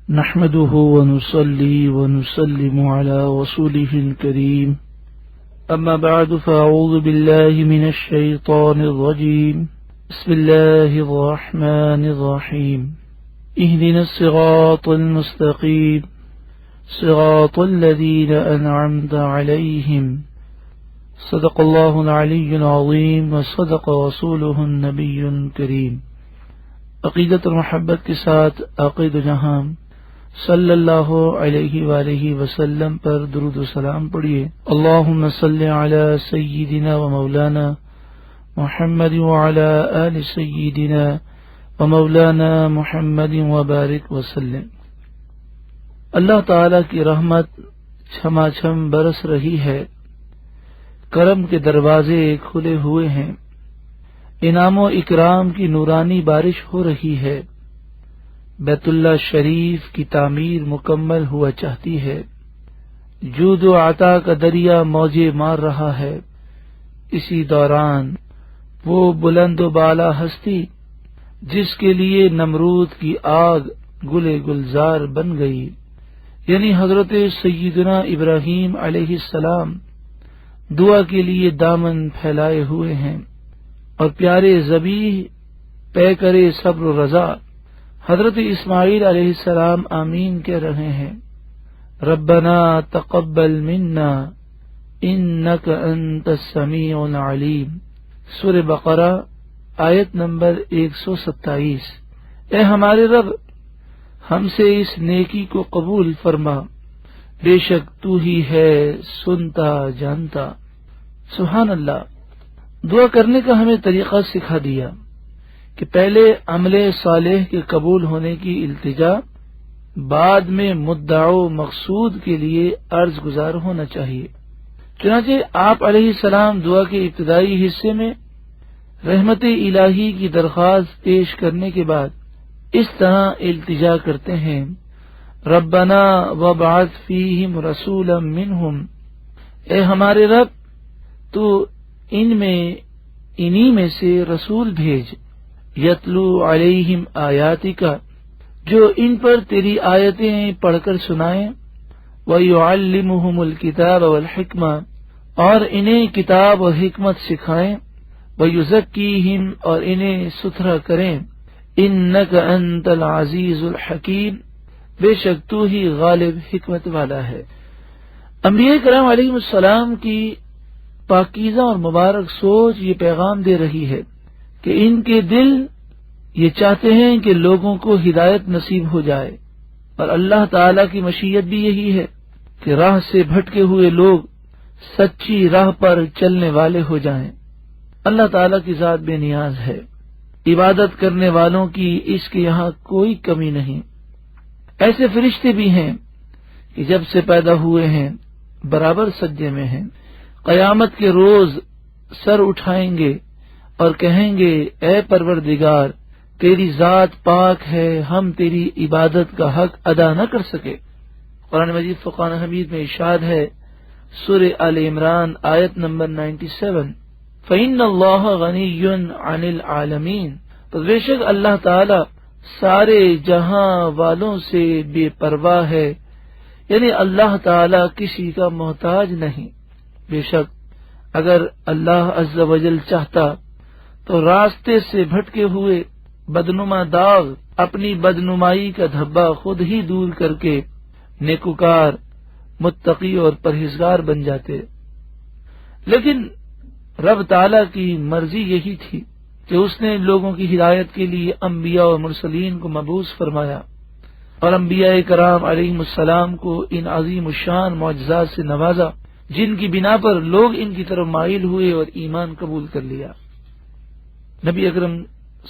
نحمده ونصلي ونسلم على رسوله الكريم أما بعد فأعوذ بالله من الشيطان الرجيم بسم الله الرحمن الرحيم اهدنا الصراط المستقيم صراط الذين أنعمت عليهم صدق الله العلي العظيم وصدق رسوله النبي الكريم۔ عقیدت اور محبت کے ساتھ عقید جہاں صلی اللہ علیہ وآلہ وسلم پر درود و سلام پڑھیے۔ اللہم صلی علی سیدنا و مولانا محمد وعلی آل سیدنا و مولانا محمد وبارک وسلم۔ اللہ تعالی کی رحمت چھما چھم برس رہی ہے، کرم کے دروازے کھلے ہوئے ہیں، انعام و اکرام کی نورانی بارش ہو رہی ہے، بیت اللہ شریف کی تعمیر مکمل ہوا چاہتی ہے، جود و عطا کا دریا موجیں مار رہا ہے۔ اسی دوران وہ بلند و بالا ہستی جس کے لیے نمرود کی آگ گلے گلزار بن گئی، یعنی حضرت سیدنا ابراہیم علیہ السلام دعا کے لیے دامن پھیلائے ہوئے ہیں، اور پیارے ذبیح پے کرے صبر و رضا حضرت اسماعیل علیہ السلام آمین کہہ رہے ہیں۔ ربنا تقبل منا انک انت السمیع العلیم، سورہ بقرہ آیت نمبر 127۔ اے ہمارے رب، ہم سے اس نیکی کو قبول فرما، بے شک تو ہی ہے سنتا جانتا۔ سبحان اللہ۔ دعا کرنے کا ہمیں طریقہ سکھا دیا کہ پہلے عمل صالح کے قبول ہونے کی التجا، بعد میں مدعا و مقصود کے لیے عرض گزار ہونا چاہیے۔ چنانچہ آپ علیہ السلام دعا کے ابتدائی حصے میں رحمت الہی کی درخواست پیش کرنے کے بعد اس طرح التجا کرتے ہیں، ربنا وابعث فیہم رسولا منہم، اے ہمارے رب تو انہی میں سے رسول بھیج، یتلو علیہم آیاتک، جو ان پر تیری آیتیں پڑھ کر سنائیں، ویعلمہم الکتاب والحکمہ، اور انہیں کتاب اور حکمت سکھائیں، ویزکیہم، اور انہیں ستھرا کریں، انک انت العزیز الحکیم، بے شک تو ہی غالب حکمت والا ہے۔ انبیاء کرام علیہ السلام کی پاکیزہ اور مبارک سوچ یہ پیغام دے رہی ہے کہ ان کے دل یہ چاہتے ہیں کہ لوگوں کو ہدایت نصیب ہو جائے، اور اللہ تعالی کی مشیت بھی یہی ہے کہ راہ سے بھٹکے ہوئے لوگ سچی راہ پر چلنے والے ہو جائیں۔ اللہ تعالی کی ذات بے نیاز ہے، عبادت کرنے والوں کی اس کے یہاں کوئی کمی نہیں۔ ایسے فرشتے بھی ہیں کہ جب سے پیدا ہوئے ہیں برابر سجدے میں ہیں، قیامت کے روز سر اٹھائیں گے اور کہیں گے، اے پروردگار تیری ذات پاک ہے، ہم تیری عبادت کا حق ادا نہ کر سکے۔ قرآن مجید فرقان حمید میں ارشاد ہے، سورہ آل عمران آیت نمبر 97، فَإِنَّ اللَّهَ غَنِيٌّ عَنِ الْعَالَمِينَ، تو بے شک اللہ تعالی سارے جہاں والوں سے بے پرواہ ہے، یعنی اللہ تعالی کسی کا محتاج نہیں۔ بے شک اگر اللہ عز و جل چاہتا تو راستے سے بھٹکے ہوئے بدنما داغ اپنی بدنمائی کا دھبا خود ہی دور کر کے نیکوکار، متقی اور پرہیزگار بن جاتے، لیکن رب تعالی کی مرضی یہی تھی کہ اس نے لوگوں کی ہدایت کے لیے انبیاء اور مرسلین کو مبعوث فرمایا، اور انبیاء کرام علیہم السلام کو ان عظیم الشان معجزات سے نوازا جن کی بنا پر لوگ ان کی طرف مائل ہوئے اور ایمان قبول کر لیا۔ نبی اکرم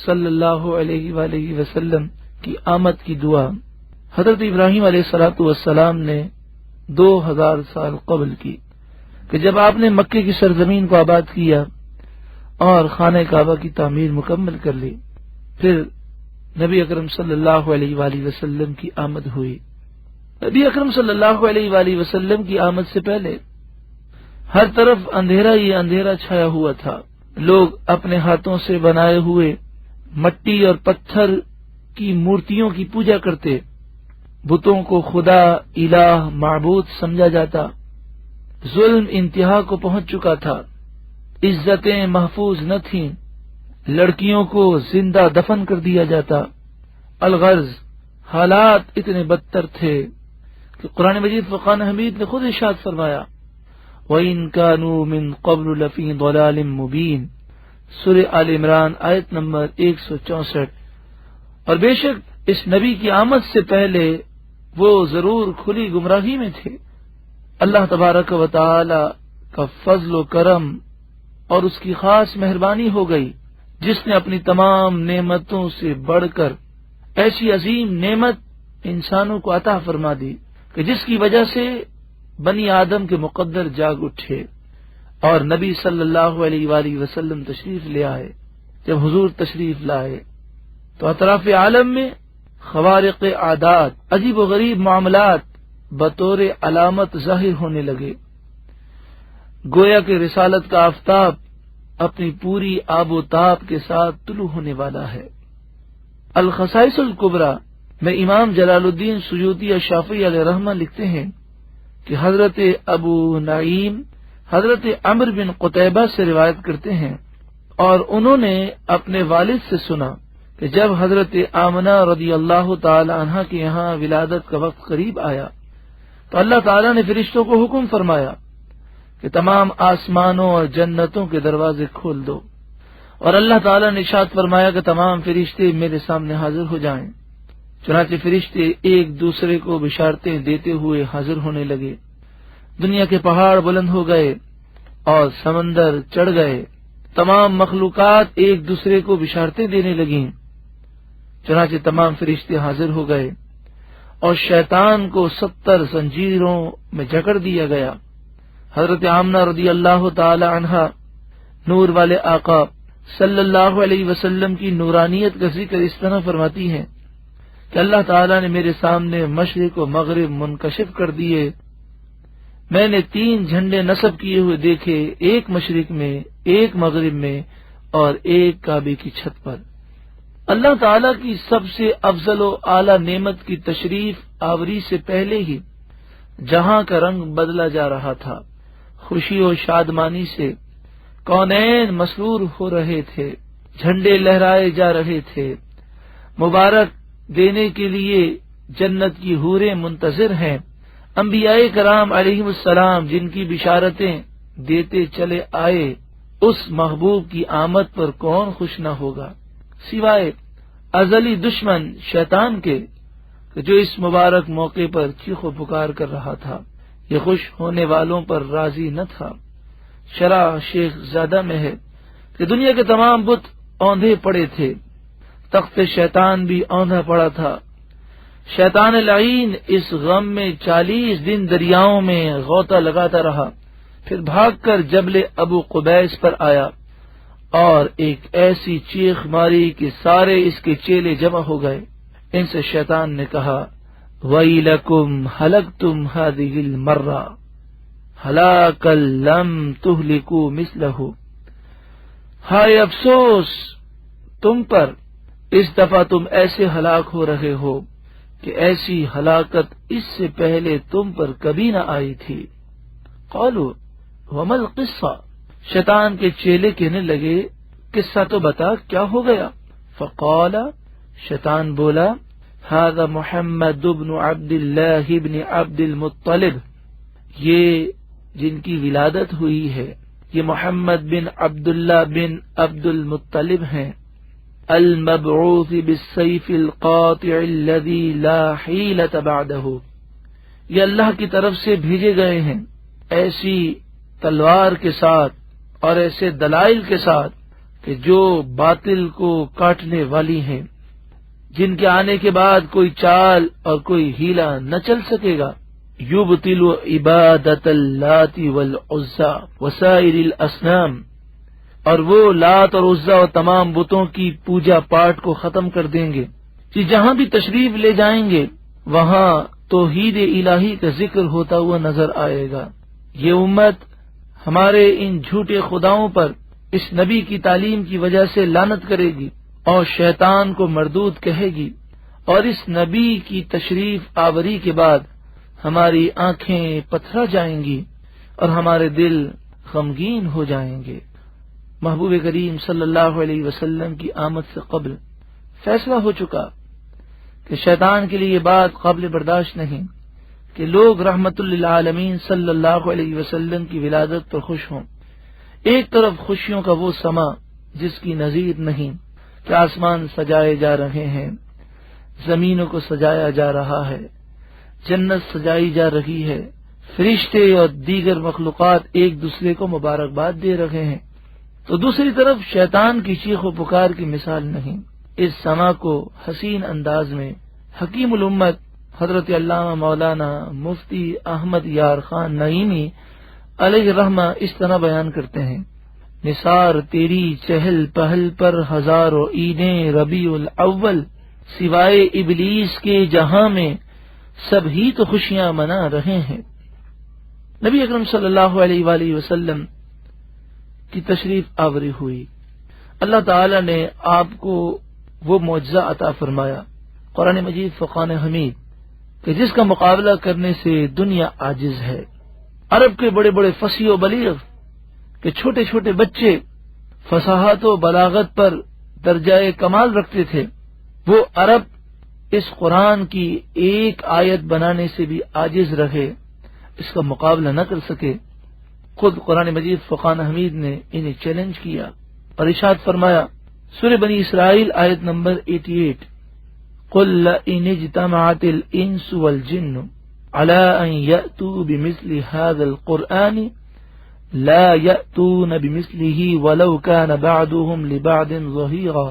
صلی اللہ علیہ وآلہ وسلم کی آمد کی دعا حضرت ابراہیم علیہ السلام نے 2000 سال قبل کی، کہ جب آپ نے مکے کی سرزمین کو آباد کیا اور خانہ کعبہ کی تعمیر مکمل کر لی، پھر نبی اکرم صلی اللہ علیہ وآلہ وسلم کی آمد ہوئی۔ نبی اکرم صلی اللہ علیہ وآلہ وسلم کی آمد سے پہلے ہر طرف اندھیرا ہی اندھیرا چھایا ہوا تھا، لوگ اپنے ہاتھوں سے بنائے ہوئے مٹی اور پتھر کی مورتیوں کی پوجا کرتے، بتوں کو خدا، الہ، معبود سمجھا جاتا، ظلم انتہا کو پہنچ چکا تھا، عزتیں محفوظ نہ تھیں، لڑکیوں کو زندہ دفن کر دیا جاتا۔ الغرض حالات اتنے بدتر تھے کہ قرآن مجید فرقان حمید نے خود ارشاد فرمایا وَإِن كَانُوا مِن قَبْلُ لَفِي ضَلَالٍ مُبِينٍ، سورہ آل عمران آیت نمبر 164۔ اور بے شک اس نبی کی آمد سے پہلے وہ ضرور کھلی گمراہی میں تھے۔ اللہ تبارک و تعالی کا فضل و کرم اور اس کی خاص مہربانی ہو گئی جس نے اپنی تمام نعمتوں سے بڑھ کر ایسی عظیم نعمت انسانوں کو عطا فرما دی کہ جس کی وجہ سے بنی آدم کے مقدر جاگ اٹھے اور نبی صلی اللہ علیہ وآلہ وسلم تشریف لے آئے۔ جب حضور تشریف لائے تو اطراف عالم میں خوارق عادات، عجیب و غریب معاملات بطور علامت ظاہر ہونے لگے، گویا کہ رسالت کا آفتاب اپنی پوری آب و تاب کے ساتھ طلوع ہونے والا ہے۔ الخصائص الکبریٰ میں امام جلال الدین سیوطی الشافعی علیہ رحمہ لکھتے ہیں کہ حضرت ابو نعیم حضرت عمرو بن قتیبہ سے روایت کرتے ہیں اور انہوں نے اپنے والد سے سنا کہ جب حضرت آمنہ رضی اللہ تعالی عنہ کے یہاں ولادت کا وقت قریب آیا تو اللہ تعالیٰ نے فرشتوں کو حکم فرمایا کہ تمام آسمانوں اور جنتوں کے دروازے کھول دو، اور اللہ تعالیٰ نے ارشاد فرمایا کہ تمام فرشتے میرے سامنے حاضر ہو جائیں۔ چنانچہ فرشتے ایک دوسرے کو بشارتیں دیتے ہوئے حاضر ہونے لگے، دنیا کے پہاڑ بلند ہو گئے اور سمندر چڑھ گئے، تمام مخلوقات ایک دوسرے کو بشارتیں دینے لگیں۔ چنانچہ تمام فرشتے حاضر ہو گئے اور شیطان کو 70 زنجیروں میں جکڑ دیا گیا۔ حضرت آمنہ رضی اللہ تعالی عنہ نور والے آقا صلی اللہ علیہ وسلم کی نورانیت کا ذکر اس طرح فرماتی ہیں کہ اللہ تعالیٰ نے میرے سامنے مشرق و مغرب منکشف کر دیے، میں نے 3 جھنڈے نصب کیے ہوئے دیکھے، ایک مشرق میں، ایک مغرب میں اور ایک کعبے کی چھت پر۔ اللہ تعالیٰ کی سب سے افضل و اعلی نعمت کی تشریف آوری سے پہلے ہی جہاں کا رنگ بدلا جا رہا تھا، خوشی و شادمانی سے کونین مسرور ہو رہے تھے، جھنڈے لہرائے جا رہے تھے، مبارک دینے کے لیے جنت کی حوریں منتظر ہیں، انبیاء کرام علیہم السلام جن کی بشارتیں دیتے چلے آئے، اس محبوب کی آمد پر کون خوش نہ ہوگا سوائے ازلی دشمن شیطان کے جو اس مبارک موقع پر چیخ و پکار کر رہا تھا، یہ خوش ہونے والوں پر راضی نہ تھا۔ شرح شیخ زادہ میں ہے کہ دنیا کے تمام بت اوندھے پڑے تھے، تخت شیطان بھی اوندھا پڑا تھا۔ شیطان لعین اس غم میں 40 دن دریاؤں میں غوطہ لگاتا رہا، پھر بھاگ کر جبل ابو قبیس پر آیا اور ایک ایسی چیخ ماری کہ سارے اس کے چیلے جمع ہو گئے۔ ان سے شیطان نے کہا وَيْلَكُمْ هَلَكْتُمْ هَذِهِ الْمَرَّةَ هَلَاكًا لَمْ تُهْلِكُوا مِثْلَهُ، ہائے افسوس تم پر، اس دفعہ تم ایسے ہلاک ہو رہے ہو کہ ایسی ہلاکت اس سے پہلے تم پر کبھی نہ آئی تھی۔ قالوا وما القصہ، شیطان کے چیلے کہنے لگے قصہ تو بتا کیا ہو گیا؟ فقال، شیطان بولا هذا محمد بن عبد اللہ بن عبد المطلب، یہ جن کی ولادت ہوئی ہے یہ محمد بن عبداللہ بن عبد المطلب ہیں، المبعوث بالسیف القاطع الذي لا حیلة بعده، یہ اللہ کی طرف سے بھیجے گئے ہیں ایسی تلوار کے ساتھ اور ایسے دلائل کے ساتھ کہ جو باطل کو کاٹنے والی ہیں، جن کے آنے کے بعد کوئی چال اور کوئی ہیلا نہ چل سکے گا۔ یبطل عبادت اللات والعزى وسائر الاصنام، اور وہ لات اور عزا اور تمام بتوں کی پوجا پاٹ کو ختم کر دیں گے کہ جہاں بھی تشریف لے جائیں گے وہاں توحید الہی کا ذکر ہوتا ہوا نظر آئے گا۔ یہ امت ہمارے ان جھوٹے خداؤں پر اس نبی کی تعلیم کی وجہ سے لعنت کرے گی اور شیطان کو مردود کہے گی اور اس نبی کی تشریف آوری کے بعد ہماری آنکھیں پتھرا جائیں گی اور ہمارے دل غمگین ہو جائیں گے۔ محبوب کریم صلی اللہ علیہ وسلم کی آمد سے قبل فیصلہ ہو چکا کہ شیطان کے لیے یہ بات قابل برداشت نہیں کہ لوگ رحمت للعالمین صلی اللہ علیہ وسلم کی ولادت پر خوش ہوں۔ ایک طرف خوشیوں کا وہ سما جس کی نظیر نہیں کہ آسمان سجائے جا رہے ہیں، زمینوں کو سجایا جا رہا ہے، جنت سجائی جا رہی ہے، فرشتے اور دیگر مخلوقات ایک دوسرے کو مبارکباد دے رہے ہیں، تو دوسری طرف شیطان کی چیخ و پکار کی مثال نہیں۔ اس سما کو حسین انداز میں حکیم الامت حضرت علامہ مولانا مفتی احمد یار خان نعیمی علیہ رحمہ اس طرح بیان کرتے ہیں: نثار تیری چہل پہل پر ہزاروں عیدیں ربیع الاول، سوائے ابلیس کے جہاں میں سب ہی تو خوشیاں منا رہے ہیں۔ نبی اکرم صلی اللہ علیہ وآلہ وسلم کی تشریف آوری ہوئی، اللہ تعالی نے آپ کو وہ معجزہ عطا فرمایا، قرآن مجید فرقان حمید، کہ جس کا مقابلہ کرنے سے دنیا عاجز ہے۔ عرب کے بڑے بڑے فصیح و بلیغ کہ چھوٹے چھوٹے بچے فصاحت و بلاغت پر درجہ کمال رکھتے تھے، وہ عرب اس قرآن کی ایک آیت بنانے سے بھی عاجز رہے، اس کا مقابلہ نہ کر سکے۔ خود قرآن مجید فرقان حمید نے انہیں چیلنج کیا اور ارشاد فرمایا، سورہ بنی اسرائیل آیت نمبر 88، قُلْ لَئِنِ اجْتَمَعَتِ الْإِنسُ وَالْجِنُّ عَلَىٰ أَن يَأْتُوا بِمِثْلِ هَٰذَا الْقُرْآنِ لَا يَأْتُونَ بِمِثْلِهِ وَلَوْ كَانَ بَعْضُهُمْ لِبَعْضٍ ظَهِيرًا،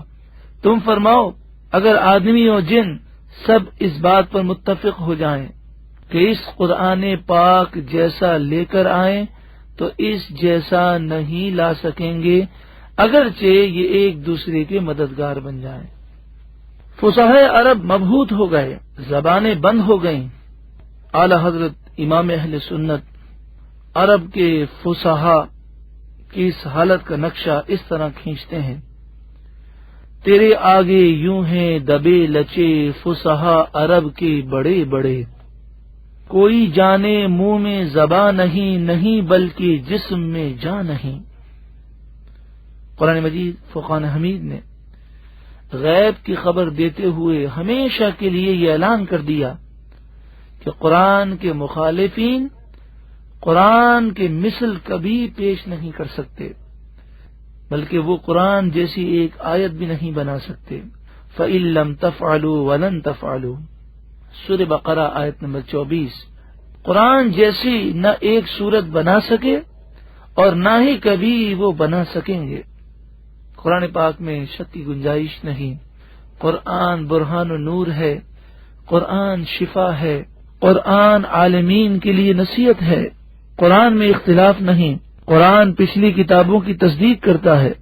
تم فرماؤ اگر آدمی اور جن سب اس بات پر متفق ہو جائیں کہ اس قرآن پاک جیسا لے کر آئیں تو اس جیسا نہیں لا سکیں گے، اگرچہ یہ ایک دوسرے کے مددگار بن جائیں۔ فصحاء عرب مبہوت ہو گئے، زبانیں بند ہو گئیں۔ اعلی حضرت امام اہل سنت عرب کے فصحاء کی اس حالت کا نقشہ اس طرح کھینچتے ہیں: تیرے آگے یوں ہیں دبے لچے فصحاء عرب کے بڑے بڑے، کوئی جانے منہ میں زبان نہیں، نہیں بلکہ جسم میں جان نہیں۔ قرآن مجید فرقان حمید نے غیب کی خبر دیتے ہوئے ہمیشہ کے لیے یہ اعلان کر دیا کہ قرآن کے مخالفین قرآن کے مثل کبھی پیش نہیں کر سکتے، بلکہ وہ قرآن جیسی ایک آیت بھی نہیں بنا سکتے۔ فَإِن لَّمْ تَفْعَلُوا وَلَن تَفْعَلُوا، سورہ بقرہ آیت نمبر 24۔ قرآن جیسی نہ ایک صورت بنا سکے اور نہ ہی کبھی وہ بنا سکیں گے۔ قرآن پاک میں شک کی گنجائش نہیں۔ قرآن برہان و نور ہے، قرآن شفا ہے، قرآن عالمین کے لیے نصیحت ہے، قرآن میں اختلاف نہیں، قرآن پچھلی کتابوں کی تصدیق کرتا ہے،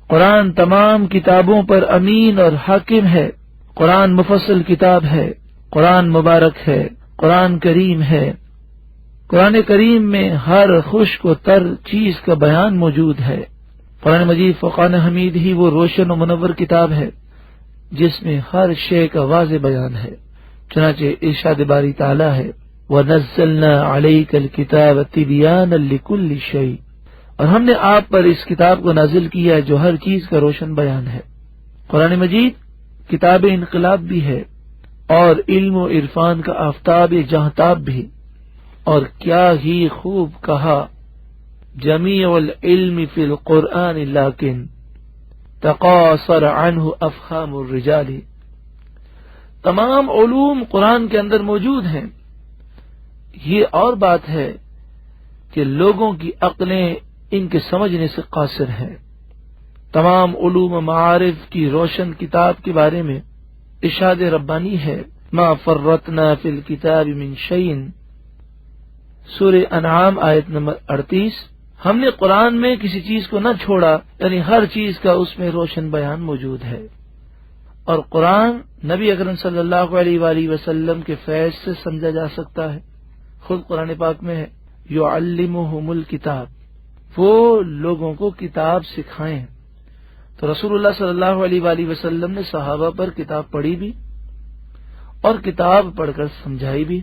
قرآن تمام کتابوں پر امین اور حاکم ہے، قرآن مفصل کتاب ہے، قرآن مبارک ہے، قرآن کریم ہے۔ قرآن کریم میں ہر خشک و تر چیز کا بیان موجود ہے۔ قرآن مجید فرقان حمید ہی وہ روشن و منور کتاب ہے جس میں ہر شے کا واضح بیان ہے۔ چنانچہ ارشاد باری تعالی ہے، وَنَزَّلْنَا عَلَيْكَ الْكِتَابَ تِبْيَانًا لِكُلِّ شَيْءٍ، اور ہم نے آپ پر اس کتاب کو نازل کیا ہے جو ہر چیز کا روشن بیان ہے۔ قرآن مجید کتاب انقلاب بھی ہے اور علم و عرفان کا آفتاب جہتاب بھی، اور کیا ہی خوب کہا، جمیع العلم فی القرآن لیکن تقاصر عنہ افہام الرجال، تمام علوم قرآن کے اندر موجود ہیں، یہ اور بات ہے کہ لوگوں کی عقلیں ان کے سمجھنے سے قاصر ہیں۔ تمام علوم و معارف کی روشن کتاب کے بارے میں ارشاد ربانی ہے، ما فرطنا فی الکتاب من شیء، سورہ انعام آیت نمبر 38، ہم نے قرآن میں کسی چیز کو نہ چھوڑا، یعنی ہر چیز کا اس میں روشن بیان موجود ہے۔ اور قرآن نبی اکرم صلی اللہ علیہ وآلہ وسلم کے فیض سے سمجھا جا سکتا ہے۔ خود قرآن پاک میں ہے، یعلمہم الکتاب، وہ لوگوں کو کتاب سکھائیں۔ تو رسول اللہ صلی اللہ علیہ وآلہ وسلم نے صحابہ پر کتاب پڑھی بھی اور کتاب پڑھ کر سمجھائی بھی۔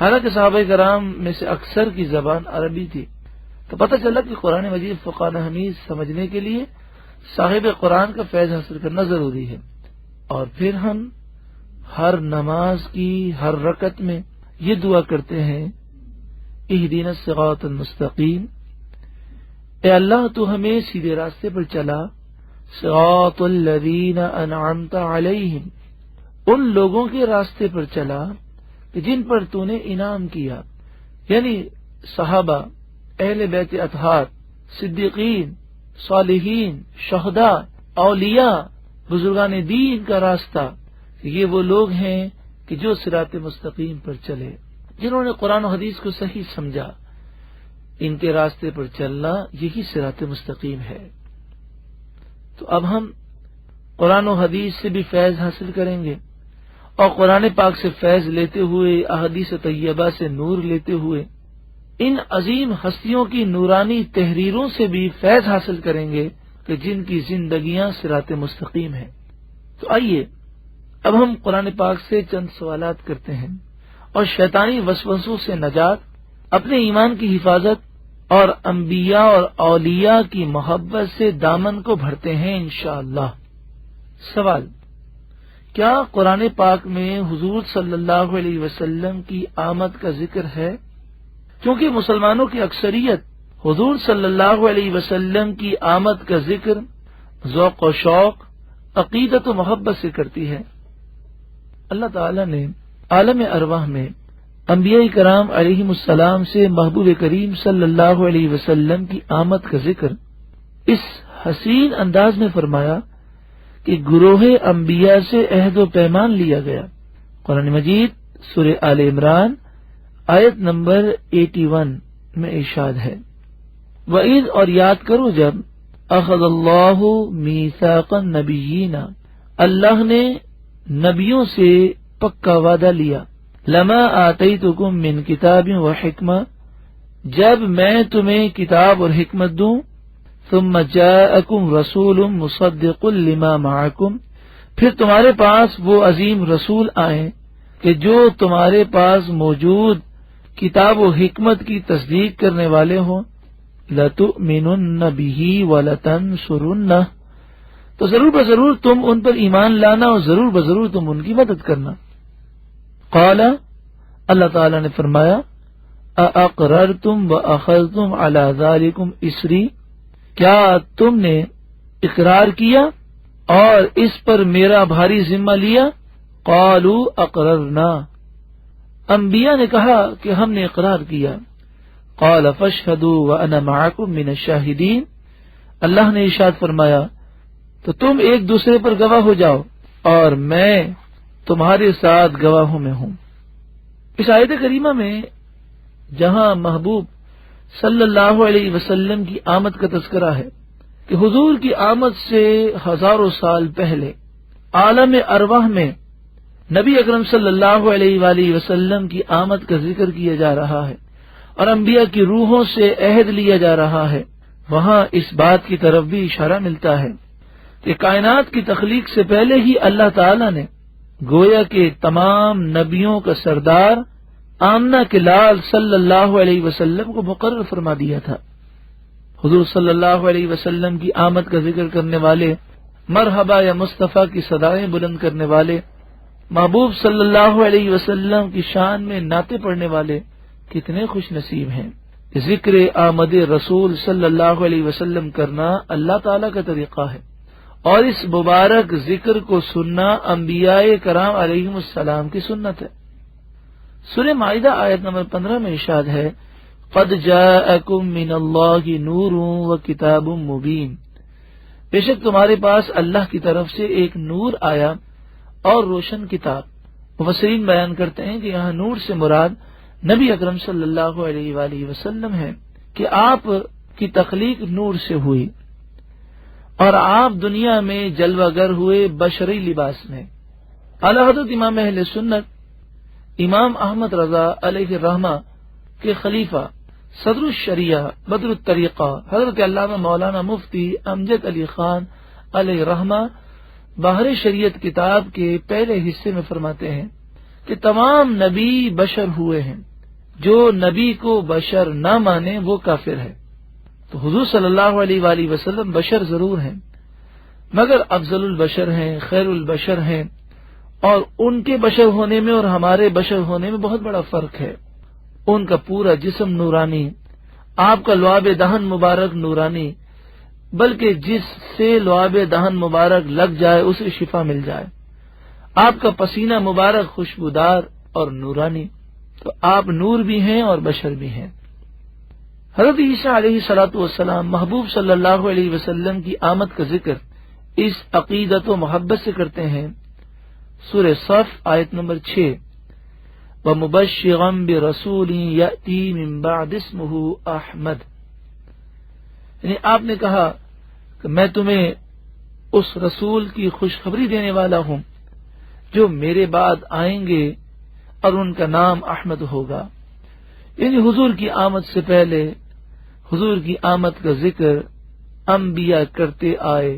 حالانکہ صحابہ کرام میں سے اکثر کی زبان عربی تھی، تو پتہ چلا کہ قرآن مجید فقہ حمید سمجھنے کے لیے صاحب قرآن کا فیض حاصل کرنا ضروری ہے۔ اور پھر ہم ہر نماز کی ہر رکعت میں یہ دعا کرتے ہیں، اہدنا الصراط المستقیم، اے اللہ تو ہمیں سیدھے راستے پر چلا، صراط الذین انعمت علیہم، ان لوگوں کے راستے پر چلا کہ جن پر تو نے انعام کیا، یعنی صحابہ، اہل بیت اطہار، صدیقین، صالحین، شہداء، اولیاء، بزرگان دین کا راستہ۔ یہ وہ لوگ ہیں کہ جو صراط مستقیم پر چلے، جنہوں نے قرآن و حدیث کو صحیح سمجھا، ان کے راستے پر چلنا یہی صراط مستقیم ہے۔ تو اب ہم قرآن و حدیث سے بھی فیض حاصل کریں گے، اور قرآن پاک سے فیض لیتے ہوئے، احادیث طیبہ سے نور لیتے ہوئے، ان عظیم ہستیوں کی نورانی تحریروں سے بھی فیض حاصل کریں گے کہ جن کی زندگیاں صراط مستقیم ہیں۔ تو آئیے اب ہم قرآن پاک سے چند سوالات کرتے ہیں اور شیطانی وسوسوں سے نجات، اپنے ایمان کی حفاظت اور انبیاء اور اولیاء کی محبت سے دامن کو بھرتے ہیں انشاءاللہ۔ سوال: کیا قرآن پاک میں حضور صلی اللہ علیہ وسلم کی آمد کا ذکر ہے؟ کیونکہ مسلمانوں کی اکثریت حضور صلی اللہ علیہ وسلم کی آمد کا ذکر ذوق و شوق، عقیدت و محبت سے کرتی ہے۔ اللہ تعالی نے عالم ارواح میں انبیاء کرام علیہم السلام سے محبوب کریم صلی اللہ علیہ وسلم کی آمد کا ذکر اس حسین انداز میں فرمایا کہ گروہ انبیاء سے عہد و پیمان لیا گیا۔ قرآن مجید سورہ آل عمران آیت نمبر 81 میں ارشاد ہے، وَإِذْ، اور یاد کرو جب، اخذ اللہ میثاق النبیین، اللہ نے نبیوں سے پکا وعدہ لیا، لما آتیتکم من کتاب و حکمہ، جب میں تمہیں کتاب اور حکمت دوں، ثم جاءکم رسول مصدق لما معکم، پھر تمہارے پاس وہ عظیم رسول آئیں کہ جو تمہارے پاس موجود کتاب و حکمت کی تصدیق کرنے والے ہوں، لتؤمنن بہ ولتنصرنہ، تو ضرور بضرور تم ان پر ایمان لانا اور ضرور بضرور تم ان کی مدد کرنا۔ قال، اللہ تعالی نے فرمایا، ااقررتم واخذتم علی ذلکم اسری، کیا تم نے اقرار کیا اور اس پر میرا بھاری ذمہ لیا؟ قالوا اقررنا، انبیاء نے کہا کہ ہم نے اقرار کیا۔ قال فاشهدوا وانا معكم من الشاہدین، اللہ نے ارشاد فرمایا تو تم ایک دوسرے پر گواہ ہو جاؤ اور میں تمہارے ساتھ گواہوں میں ہوں۔ اس آیت کریمہ میں جہاں محبوب صلی اللہ علیہ وسلم کی آمد کا تذکرہ ہے کہ حضور کی آمد سے ہزاروں سال پہلے عالم ارواح میں نبی اکرم صلی اللہ علیہ وآلہ وسلم کی آمد کا ذکر کیا جا رہا ہے اور انبیاء کی روحوں سے عہد لیا جا رہا ہے، وہاں اس بات کی طرف بھی اشارہ ملتا ہے کہ کائنات کی تخلیق سے پہلے ہی اللہ تعالی نے گویا کہ تمام نبیوں کا سردار آمنہ کے لال صلی اللہ علیہ وسلم کو مقرر فرما دیا تھا۔ حضور صلی اللہ علیہ وسلم کی آمد کا ذکر کرنے والے، مرحبا یا مصطفیٰ کی صدائیں بلند کرنے والے، محبوب صلی اللہ علیہ وسلم کی شان میں نعتیں پڑھنے والے کتنے خوش نصیب ہیں۔ ذکر آمد رسول صلی اللہ علیہ وسلم کرنا اللہ تعالیٰ کا طریقہ ہے، اور اس مبارک ذکر کو سننا انبیاء کرام علیہم السلام کی سنت ہے۔ سورہ مائدہ آیت نمبر 15 میں ارشاد ہے، قد جاءکم من اللہ نور و کتاب مبین، بے شک تمہارے پاس اللہ کی طرف سے ایک نور آیا اور روشن کتاب۔ مفسرین بیان کرتے ہیں کہ یہاں نور سے مراد نبی اکرم صلی اللہ علیہ وآلہ وسلم ہے کہ آپ کی تخلیق نور سے ہوئی اور آپ دنیا میں جلوہ گر ہوئے بشری لباس میں۔ اعلی حضرت امام اہل سنت امام احمد رضا علیہ الرحمہ کے خلیفہ صدر الشریعہ بدر الطریقہ حضرت علامہ مولانا مفتی امجد علی خان علیہ الرحمہ باہر شریعت کتاب کے پہلے حصے میں فرماتے ہیں کہ تمام نبی بشر ہوئے ہیں، جو نبی کو بشر نہ مانے وہ کافر ہے۔ تو حضور صلی اللہ علیہ وآلہ وسلم بشر ضرور ہیں، مگر افضل البشر ہیں، خیر البشر ہیں، اور ان کے بشر ہونے میں اور ہمارے بشر ہونے میں بہت بڑا فرق ہے۔ ان کا پورا جسم نورانی، آپ کا لعاب دہن مبارک نورانی، بلکہ جس سے لعاب دہن مبارک لگ جائے اسے شفا مل جائے۔ آپ کا پسینہ مبارک خوشبودار اور نورانی، تو آپ نور بھی ہیں اور بشر بھی ہیں۔ حضرت عیسیٰ علیہ الصلوۃ والسلام محبوب صلی اللہ علیہ وسلم کی آمد کا ذکر اس عقیدت و محبت سے کرتے ہیں۔ سورہ صف آیت نمبر 6، وَمُبَشِّرًا بِرَسُولٍ يَأْتِي مِن بَعْدِ اسْمُهُ أَحْمَدُ، یعنی آپ نے کہا کہ میں تمہیں اس رسول کی خوشخبری دینے والا ہوں جو میرے بعد آئیں گے اور ان کا نام احمد ہوگا۔ یعنی حضور کی آمد سے پہلے حضور کی آمد کا ذکر انبیاء کرتے آئے،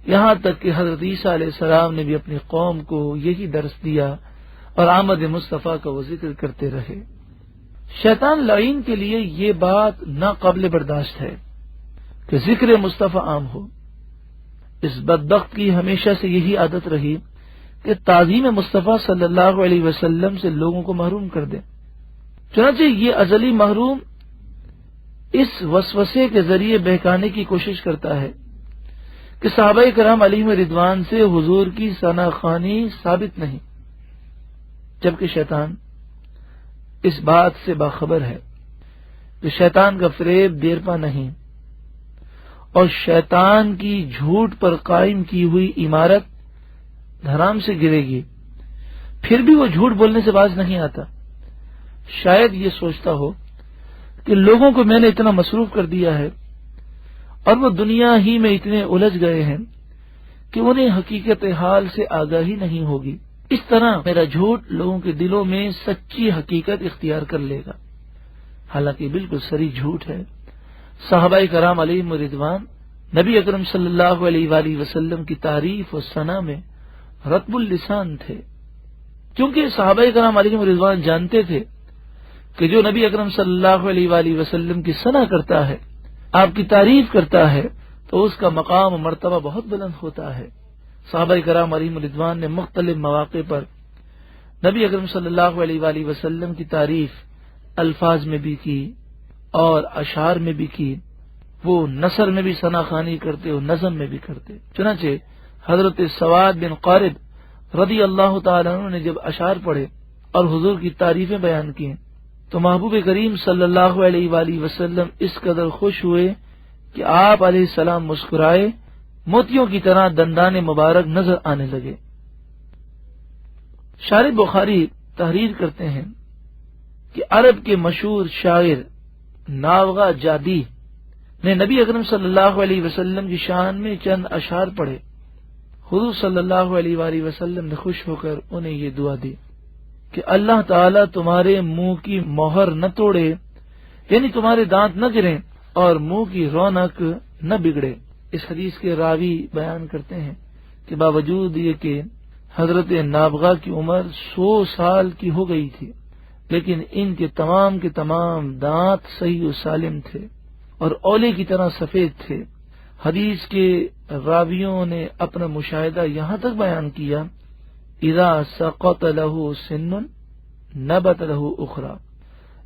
یہاں تک کہ حضرت عیسیٰ علیہ السلام نے بھی اپنی قوم کو یہی درس دیا اور آمد مصطفیٰ کا وہ ذکر کرتے رہے۔ شیطان لعین کے لیے یہ بات ناقابل برداشت ہے کہ ذکر مصطفیٰ عام ہو۔ اس بدبخت کی ہمیشہ سے یہی عادت رہی کہ تعظیم مصطفیٰ صلی اللہ علیہ وسلم سے لوگوں کو محروم کر دے۔ چنانچہ یہ ازلی محروم اس وسوسے کے ذریعے بہکانے کی کوشش کرتا ہے کہ صحابہ کرام علیہم رضوان سے حضور کی ثنا خوانی ثابت نہیں، جبکہ شیطان اس بات سے باخبر ہے کہ شیطان کا فریب دیر پا نہیں، اور شیطان کی جھوٹ پر قائم کی ہوئی عمارت دھرام سے گرے گی، پھر بھی وہ جھوٹ بولنے سے باز نہیں آتا۔ شاید یہ سوچتا ہو کہ لوگوں کو میں نے اتنا مصروف کر دیا ہے اور وہ دنیا ہی میں اتنے الجھ گئے ہیں کہ انہیں حقیقت حال سے آگاہی نہیں ہوگی، اس طرح میرا جھوٹ لوگوں کے دلوں میں سچی حقیقت اختیار کر لے گا۔ حالانکہ بالکل سری جھوٹ ہے۔ صحابہ کرام علیہم رضوان نبی اکرم صلی اللہ علیہ وآلہ وسلم کی تعریف و ثنا میں رطب اللسان تھے، کیونکہ صحابہ کرام علیہم رضوان جانتے تھے کہ جو نبی اکرم صلی اللہ علیہ وآلہ وسلم کی ثنا کرتا ہے، آپ کی تعریف کرتا ہے، تو اس کا مقام و مرتبہ بہت بلند ہوتا ہے۔ صحابہ کرام علیہم رضوان نے مختلف مواقع پر نبی اکرم صلی اللہ علیہ وآلہ وسلم کی تعریف الفاظ میں بھی کی اور اشعار میں بھی کی، وہ نثر میں بھی ثنا خوانی کرتے اور نظم میں بھی کرتے۔ چنانچہ حضرت سواد بن قارب رضی اللہ تعالیٰ عنہ نے جب اشعار پڑھے اور حضور کی تعریفیں بیان کی تو محبوب کریم صلی اللہ علیہ وآلہ وسلم اس قدر خوش ہوئے کہ آپ علیہ السلام مسکرائے، موتیوں کی طرح دندان مبارک نظر آنے لگے۔ شارح بخاری تحریر کرتے ہیں کہ عرب کے مشہور شاعر نابغہ جادی نے نبی اکرم صلی اللہ علیہ وسلم کی شان میں چند اشعار پڑھے۔ حضور صلی اللہ علیہ وآلہ وسلم نے خوش ہو کر انہیں یہ دعا دی کہ اللہ تعالیٰ تمہارے منہ کی مہر نہ توڑے، یعنی تمہارے دانت نہ گریں اور منہ کی رونق نہ بگڑے۔ اس حدیث کے راوی بیان کرتے ہیں کہ باوجود یہ کہ حضرت نابغہ کی عمر 100 سال کی ہو گئی تھی، لیکن ان کے تمام دانت صحیح و سالم تھے اور اولے کی طرح سفید تھے۔ حدیث کے راویوں نے اپنا مشاہدہ یہاں تک بیان کیا، اذا سقط له سن نبت له اخرى،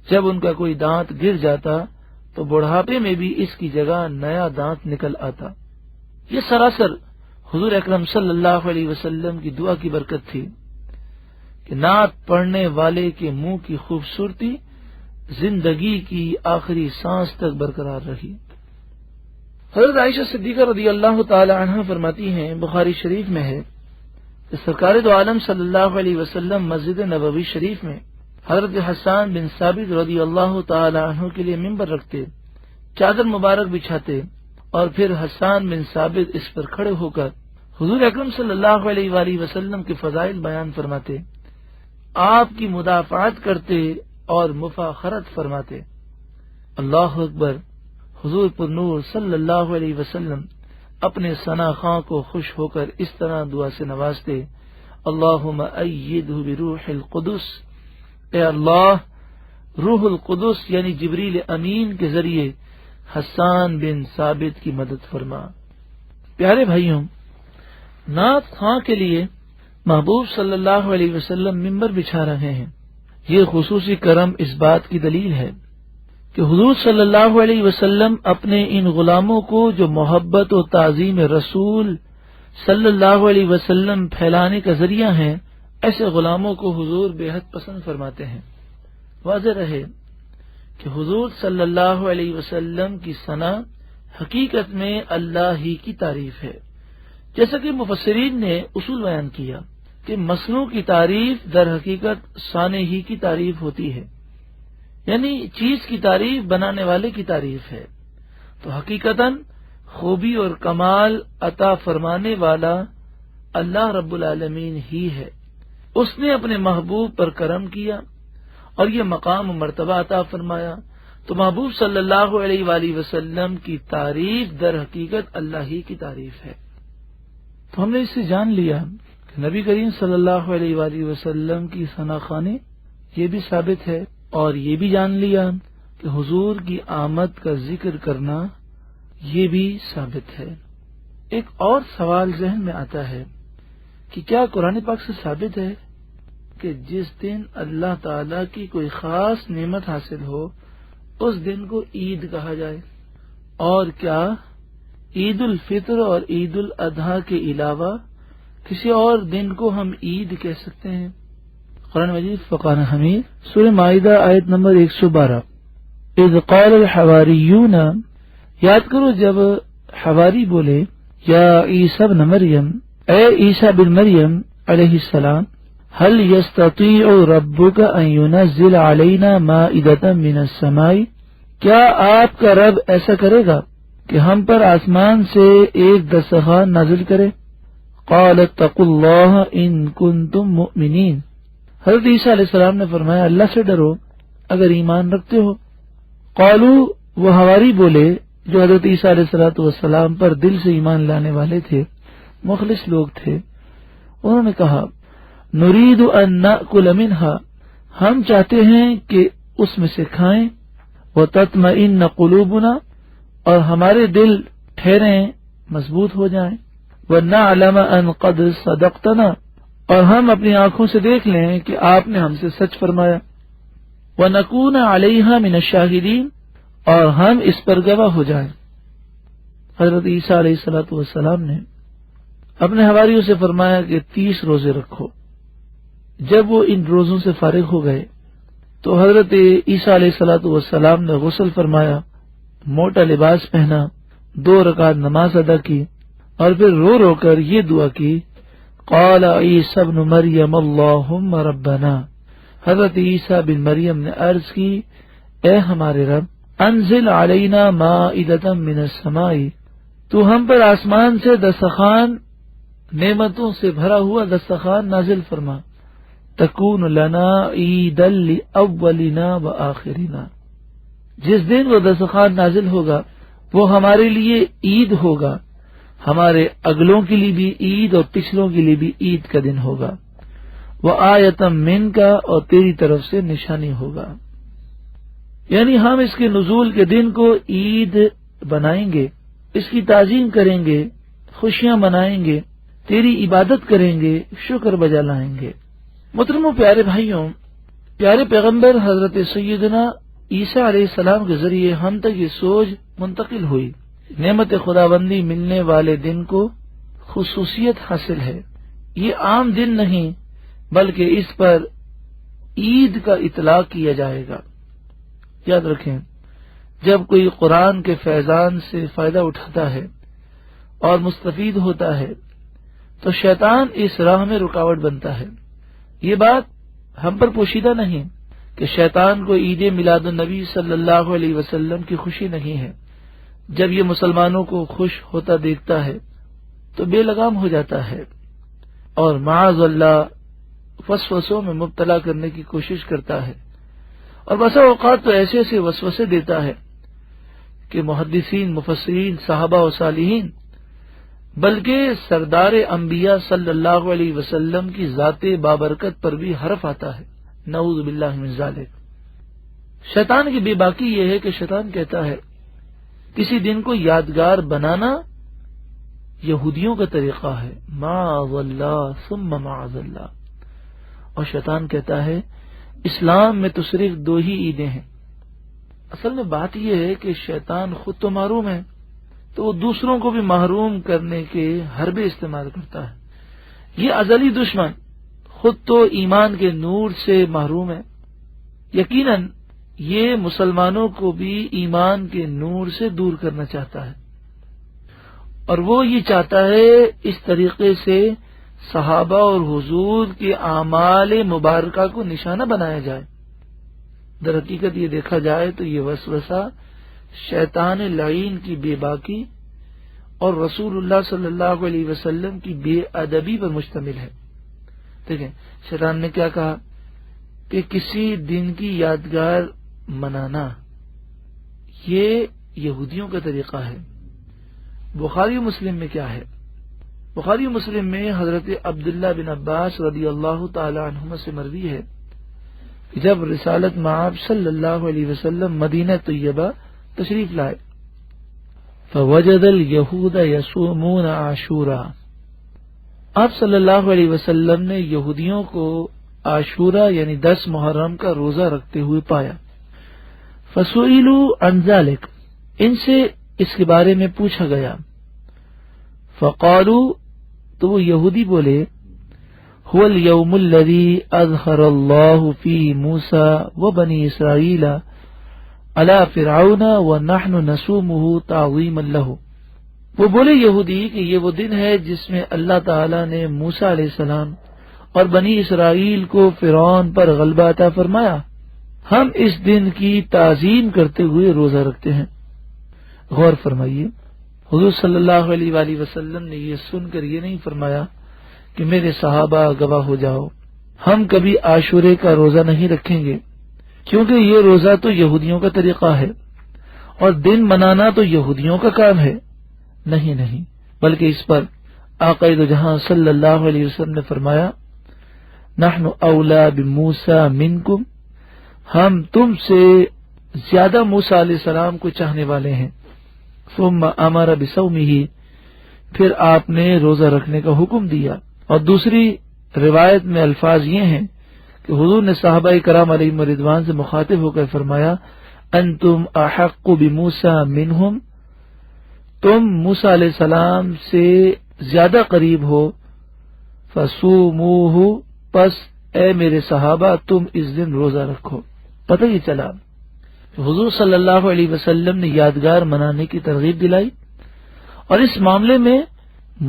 جب ان کا کوئی دانت گر جاتا تو بڑھاپے میں بھی اس کی جگہ نیا دانت نکل آتا۔ یہ سراسر حضور اکرم صلی اللہ علیہ وسلم کی دعا کی برکت تھی کہ نعت پڑھنے والے کے منہ کی خوبصورتی زندگی کی آخری سانس تک برقرار رہی۔ حضرت عائشہ صدیقہ رضی اللہ تعالی عنہ فرماتی ہیں، بخاری شریف میں ہے کہ سرکار دو عالم صلی اللہ علیہ وسلم مسجد نبوی شریف میں حضرت حسان بن ثابت رضی اللہ تعالی عنہ کے لیے ممبر رکھتے، چادر مبارک بچھاتے اور پھر حسان بن ثابت اس پر کھڑے ہو کر حضور اکرم صلی اللہ علیہ وآلہ وسلم کے فضائل بیان فرماتے، آپ کی مدافعت کرتے اور مفاخرت فرماتے۔ اللہ اکبر، حضور پر نور صلی اللہ علیہ وسلم اپنے ثنا خواں کو خوش ہو کر اس طرح دعا سے نوازتے، اللہم ایدہ بروح القدس، اے اللہ روح القدس یعنی جبریل امین کے ذریعے حسان بن ثابت کی مدد فرما۔ پیارے بھائیوں، نعت خواں کے لیے محبوب صلی اللہ علیہ وسلم ممبر بچھا رہے ہیں۔ یہ خصوصی کرم اس بات کی دلیل ہے کہ حضور صلی اللہ علیہ وسلم اپنے ان غلاموں کو جو محبت و تعظیم رسول صلی اللہ علیہ وسلم پھیلانے کا ذریعہ ہیں، ایسے غلاموں کو حضور بے حد پسند فرماتے ہیں۔ واضح رہے کہ حضور صلی اللہ علیہ وسلم کی ثنا حقیقت میں اللہ ہی کی تعریف ہے، جیسا کہ مفسرین نے اصول بیان کیا کہ مصنوع کی تعریف در حقیقت صانع ہی کی تعریف ہوتی ہے، یعنی چیز کی تعریف بنانے والے کی تعریف ہے۔ تو حقیقتاً خوبی اور کمال عطا فرمانے والا اللہ رب العالمین ہی ہے۔ اس نے اپنے محبوب پر کرم کیا اور یہ مقام و مرتبہ عطا فرمایا، تو محبوب صلی اللہ علیہ وآلہ وسلم کی تعریف در حقیقت اللہ ہی کی تعریف ہے۔ تو ہم نے اس سے جان لیا کہ نبی کریم صلی اللہ علیہ وآلہ وسلم کی ثنا خوانی یہ بھی ثابت ہے، اور یہ بھی جان لیا کہ حضور کی آمد کا ذکر کرنا یہ بھی ثابت ہے۔ ایک اور سوال ذہن میں آتا ہے کہ کیا قرآن پاک سے ثابت ہے کہ جس دن اللہ تعالی کی کوئی خاص نعمت حاصل ہو اس دن کو عید کہا جائے؟ اور کیا عید الفطر اور عید الاضحیٰ کے علاوہ کسی اور دن کو ہم عید کہہ سکتے ہیں؟ قرآن مجید فقان حمید سورہ مائدہ آیت نمبر 112، اذ قال الحواریون، یاد کرو جب حواری بولے، یا عیسی ابن مریم، اے عیسی بن مریم علیہ السلام، هل يستطيع ربك ان ينزل علينا مائدة من السماء، کیا آپ کا رب ایسا کرے گا کہ ہم پر آسمان سے ایک دسترخوان نازل کرے؟ قال اتقوا الله ان كنتم مؤمنين، حضرت عیسیٰ علیہ السلام نے فرمایا اللہ سے ڈرو اگر ایمان رکھتے ہو۔ قالو، وہ حواری بولے جو حضرت عیسیٰ علیہ السلام پر دل سے ایمان لانے والے تھے، مخلص لوگ تھے، انہوں نے کہا نرید ان نأکل منہا، ہم چاہتے ہیں کہ اس میں سے کھائیں، وتطمئن قلوبنا، اور ہمارے دل ٹھہریں مضبوط ہو جائیں، ونعلم ان قد صدقتنا، اور ہم اپنی آنکھوں سے دیکھ لیں کہ آپ نے ہم سے سچ فرمایا، وَنَكُونَ عَلَيْهَا مِنَ الشَّاهِدِينَ، اور ہم اس پر گواہ ہو جائیں۔ حضرت عیسیٰ علیہ السلام نے اپنے حواریوں سے فرمایا کہ 30 روزے رکھو۔ جب وہ ان روزوں سے فارغ ہو گئے تو حضرت عیسیٰ علیہ السلام نے غسل فرمایا، موٹا لباس پہنا، 2 رکعت نماز ادا کی، اور پھر رو رو کر یہ دعا کی، قال عیسی ابن مریم اللہم ربنا، حضرت عیسیٰ بن مریم نے عرض کی اے ہمارے رب، انزل علینا مائدۃ من السماء، تو ہم پر آسمان سے دسترخوان، نعمتوں سے بھرا ہوا دسترخوان نازل فرما، تکون لنا عیدا لاولنا وآخرنا، جس دن وہ دسترخوان نازل ہوگا وہ ہمارے لیے عید ہوگا، ہمارے اگلوں کے لیے بھی عید اور پچھلوں کے لیے بھی عید کا دن ہوگا، وآیۃ منک، اور تیری طرف سے نشانی ہوگا، یعنی ہم اس کے نزول کے دن کو عید بنائیں گے، اس کی تعظیم کریں گے، خوشیاں منائیں گے، تیری عبادت کریں گے، شکر بجا لائیں گے۔ محترم و پیارے بھائیوں، پیارے پیغمبر حضرت سیدنا عیسیٰ علیہ السلام کے ذریعے ہم تک یہ سوچ منتقل ہوئی، نعمت خداوندی ملنے والے دن کو خصوصیت حاصل ہے، یہ عام دن نہیں بلکہ اس پر عید کا اطلاق کیا جائے گا۔ یاد رکھیں، جب کوئی قرآن کے فیضان سے فائدہ اٹھاتا ہے اور مستفید ہوتا ہے تو شیطان اس راہ میں رکاوٹ بنتا ہے۔ یہ بات ہم پر پوشیدہ نہیں کہ شیطان کو عید میلاد النبی صلی اللہ علیہ وسلم کی خوشی نہیں ہے، جب یہ مسلمانوں کو خوش ہوتا دیکھتا ہے تو بے لگام ہو جاتا ہے اور معاذ اللہ وسوسوں میں مبتلا کرنے کی کوشش کرتا ہے، اور بسا اوقات تو ایسے ایسے وسوسے دیتا ہے کہ محدثین، مفسرین، صحابہ و صالحین بلکہ سردار انبیاء صلی اللہ علیہ وسلم کی ذات بابرکت پر بھی حرف آتا ہے، نعوذ باللہ من ذالک۔ شیطان کی بے باکی یہ ہے کہ شیطان کہتا ہے کسی دن کو یادگار بنانا یہودیوں کا طریقہ ہے، معاذ اللہ ثم معاذ اللہ، اور شیطان کہتا ہے اسلام میں تو صرف 2 ہی عیدیں ہیں۔ اصل میں بات یہ ہے کہ شیطان خود تو محروم ہے، تو وہ دوسروں کو بھی محروم کرنے کے حربے استعمال کرتا ہے۔ یہ ازلی دشمن خود تو ایمان کے نور سے محروم ہے، یقیناً یہ مسلمانوں کو بھی ایمان کے نور سے دور کرنا چاہتا ہے، اور وہ یہ چاہتا ہے اس طریقے سے صحابہ اور حضور کے اعمال مبارکہ کو نشانہ بنایا جائے۔ در حقیقت یہ دیکھا جائے تو یہ وسوسہ شیطان لعین کی بے باکی اور رسول اللہ صلی اللہ علیہ وسلم کی بے ادبی پر مشتمل ہے۔ دیکھیں شیطان نے کیا کہا کہ کسی دن کی یادگار منانا یہ یہودیوں کا طریقہ ہے۔ بخاری مسلم میں کیا ہے؟ بخاری مسلم میں حضرت عبداللہ بن عباس رضی اللہ تعالی عنہما سے مروی ہے کہ جب رسالت مآب صلی اللہ علیہ وسلم مدینہ طیبہ تشریف لائے فوجد الیہود یصومون عاشورا، آپ صلی اللہ علیہ وسلم نے یہودیوں کو عاشورہ یعنی 10 محرم کا روزہ رکھتے ہوئے پایا۔ فسئلوا عن ذلک، ان سے اس کے بارے میں پوچھا گیا۔ فقالوا، تو وہ یہودی بولے، هو اليوم الذي اظهر الله فيه موسى وبني اسرائيل على فرعون ونحن نصومه تعظيما له۔ وہ بولے یہودی کہ یہ وہ دن ہے جس میں اللہ تعالی نے موسیٰ علیہ السلام اور بنی اسرائیل کو فرعون پر غلبہ عطا فرمایا، ہم اس دن کی تعظیم کرتے ہوئے روزہ رکھتے ہیں۔ غور فرمائیے، حضور صلی اللہ علیہ وآلہ وسلم نے یہ سن کر یہ نہیں فرمایا کہ میرے صحابہ گواہ ہو جاؤ، ہم کبھی عاشورے کا روزہ نہیں رکھیں گے، کیونکہ یہ روزہ تو یہودیوں کا طریقہ ہے اور دن منانا تو یہودیوں کا کام ہے۔ نہیں، بلکہ اس پر آقا دو جہاں صلی اللہ علیہ وسلم نے فرمایا، نحن اولا بموسیٰ منکم، ہم تم سے زیادہ موسیٰ علیہ السلام کو چاہنے والے ہیں۔ ثم امر بصومہ، پھر آپ نے روزہ رکھنے کا حکم دیا۔ اور دوسری روایت میں الفاظ یہ ہیں کہ حضور نے صحابہ کرام علیہم رضوان سے مخاطب ہو کر فرمایا، انتم احق بموسیٰ منہم، تم موسیٰ علیہ السلام سے زیادہ قریب ہو، فصوموہ، پس اے میرے صحابہ تم اس دن روزہ رکھو۔ پتہ یہ چلا حضور صلی اللہ علیہ وسلم نے یادگار منانے کی ترغیب دلائی اور اس معاملے میں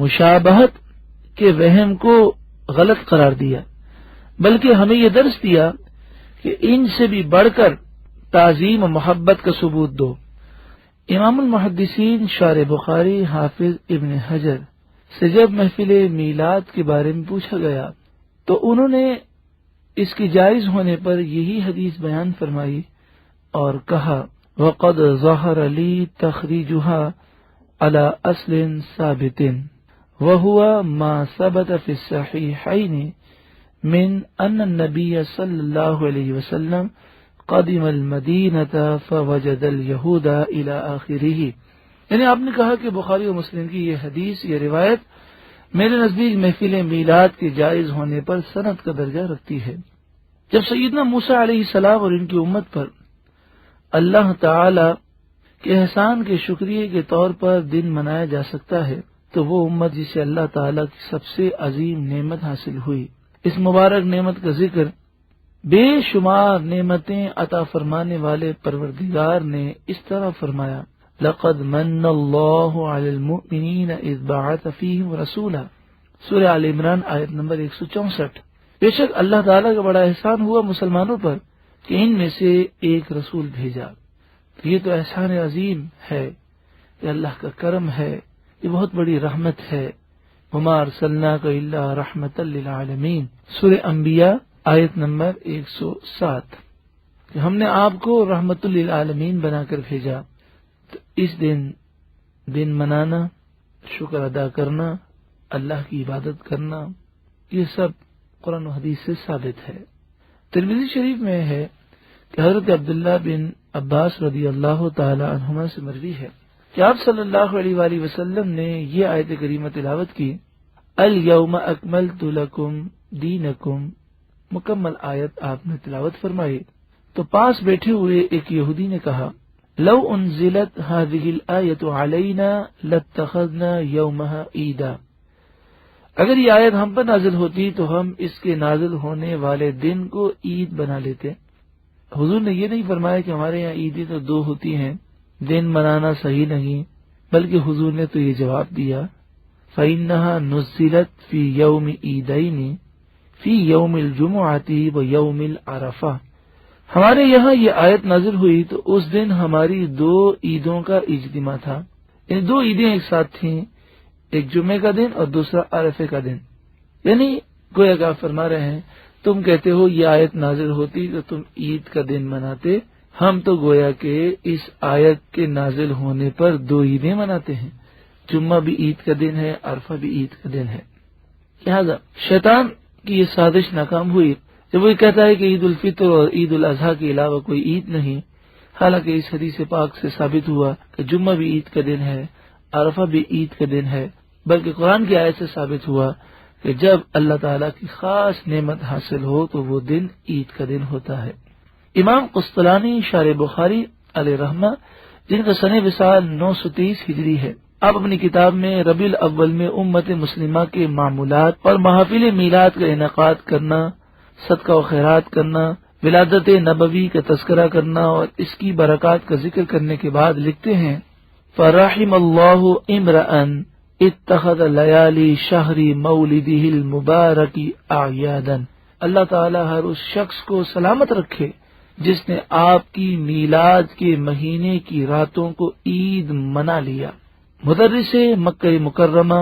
مشابہت کے وہم کو غلط قرار دیا، بلکہ ہمیں یہ درس دیا کہ ان سے بھی بڑھ کر تعظیم و محبت کا ثبوت دو۔ امام المحدثین شارح بخاری حافظ ابن حجر سے جب محفل میلاد کے بارے میں پوچھا گیا تو انہوں نے اس کی جائز ہونے پر یہی حدیث بیان فرمائی اور کہا، وَقَدْ ظَهَرَ لِي تَخْرِيجُهَا عَلَى أَصْلٍ ثَابِتٍ وَهُوَ مَا ثَبَتَ فِي الصَّحِيحَيْنِ مِنْ أَنَّ النَّبِيَّ صلی اللہ علیہ وسلم قدم المدینة فوجد اليہود الى آخرہ۔ یعنی آپ نے کہا کہ بخاری و مسلم کی یہ حدیث، یہ روایت میرے نزدیک محفل میلاد کے جائز ہونے پر سند کا درجہ رکھتی ہے۔ جب سیدنا موسیٰ علیہ السلام اور ان کی امت پر اللہ تعالی کے احسان کے شکریہ کے طور پر دن منایا جا سکتا ہے تو وہ امت جسے اللہ تعالی کی سب سے عظیم نعمت حاصل ہوئی، اس مبارک نعمت کا ذکر بے شمار نعمتیں عطا فرمانے والے پروردگار نے اس طرح فرمایا، لقد من اللہ علی المؤمنین اذ بعث فیہم رسولا، سورہ آل عمران آیت نمبر 164۔ بے شک اللہ تعالیٰ کا بڑا احسان ہوا مسلمانوں پر کہ ان میں سے ایک رسول بھیجا۔ یہ تو احسان عظیم ہے، یہ اللہ کا کرم ہے، یہ بہت بڑی رحمت ہے۔ وما ارسلناک الا رحمۃ للعالمین، سورہ انبیاء آیت نمبر 107، کہ ہم نے آپ کو رحمت للعالمین بنا کر بھیجا۔ تو اس دن منانا شکر ادا کرنا، اللہ کی عبادت کرنا، یہ سب قرآن و حدیث سے ثابت ہے۔ ترمذی شریف میں ہے کہ حضرت عبداللہ بن عباس رضی اللہ تعالی عنہما سے مروی ہے کہ آپ صلی اللہ علیہ وآلہ وسلم نے یہ آیت کریمہ تلاوت کی، الیوم اکملت لکم دینکم، مکمل آیت آپ نے تلاوت فرمائی۔ تو پاس بیٹھے ہوئے ایک یہودی نے کہا، لو انزلت هذه الآیت علینا لاتخذنا یومها عیدا، اگر یہ آیت ہم پر نازل ہوتی تو ہم اس کے نازل ہونے والے دن کو عید بنا لیتے۔ حضور نے یہ نہیں فرمایا کہ ہمارے یہاں عیدیں تو دو ہوتی ہیں، دن منانا صحیح نہیں، بلکہ حضور نے تو یہ جواب دیا، فإنها نزلت فی یوم عیدین فی یوم الجمعۃ و یوم العرفہ، ہمارے یہاں یہ آیت نازل ہوئی تو اس دن ہماری دو عیدوں کا اجتماع تھا، یعنی دو عیدیں ایک ساتھ تھیں، ایک جمعے کا دن اور دوسرا عرفے کا دن۔ یعنی گویا کہ آپ فرما رہے ہیں تم کہتے ہو یہ آیت نازل ہوتی تو تم عید کا دن مناتے، ہم تو گویا کہ اس آیت کے نازل ہونے پر دو عیدیں مناتے ہیں، جمعہ بھی عید کا دن ہے، عرفہ بھی عید کا دن ہے۔ لہذا شیطان کی یہ سازش ناکام ہوئی جب وہ کہتا ہے کہ عید الفطر اور عید الاضحیٰ کے علاوہ کوئی عید نہیں، حالانکہ اس حدیث پاک سے ثابت ہوا کہ جمعہ بھی عید کا دن ہے، عرفہ بھی عید کا دن ہے، بلکہ قرآن کی آیت سے ثابت ہوا کہ جب اللہ تعالیٰ کی خاص نعمت حاصل ہو تو وہ دن عید کا دن ہوتا ہے۔ امام قسطلانی شارح بخاری علیہ رحمہ، جن کا سنہ وصال 930 ہجری ہے، آپ اپنی کتاب میں ربیع الاول میں امت مسلمہ کے معمولات اور محافل میلاد کا انعقاد کرنا، صدقہ و خیرات کرنا، ولادت نبوی کا تذکرہ کرنا اور اس کی برکات کا ذکر کرنے کے بعد لکھتے ہیں، فَرَحِمَ اللَّهُ امْرَأً اتخذ لیالی شہری مولدہ المبارک اعیادا، اللہ تعالیٰ ہر اس شخص کو سلامت رکھے جس نے آپ کی میلاد کے مہینے کی راتوں کو عید منا لیا۔ مدرس مکہ مکرمہ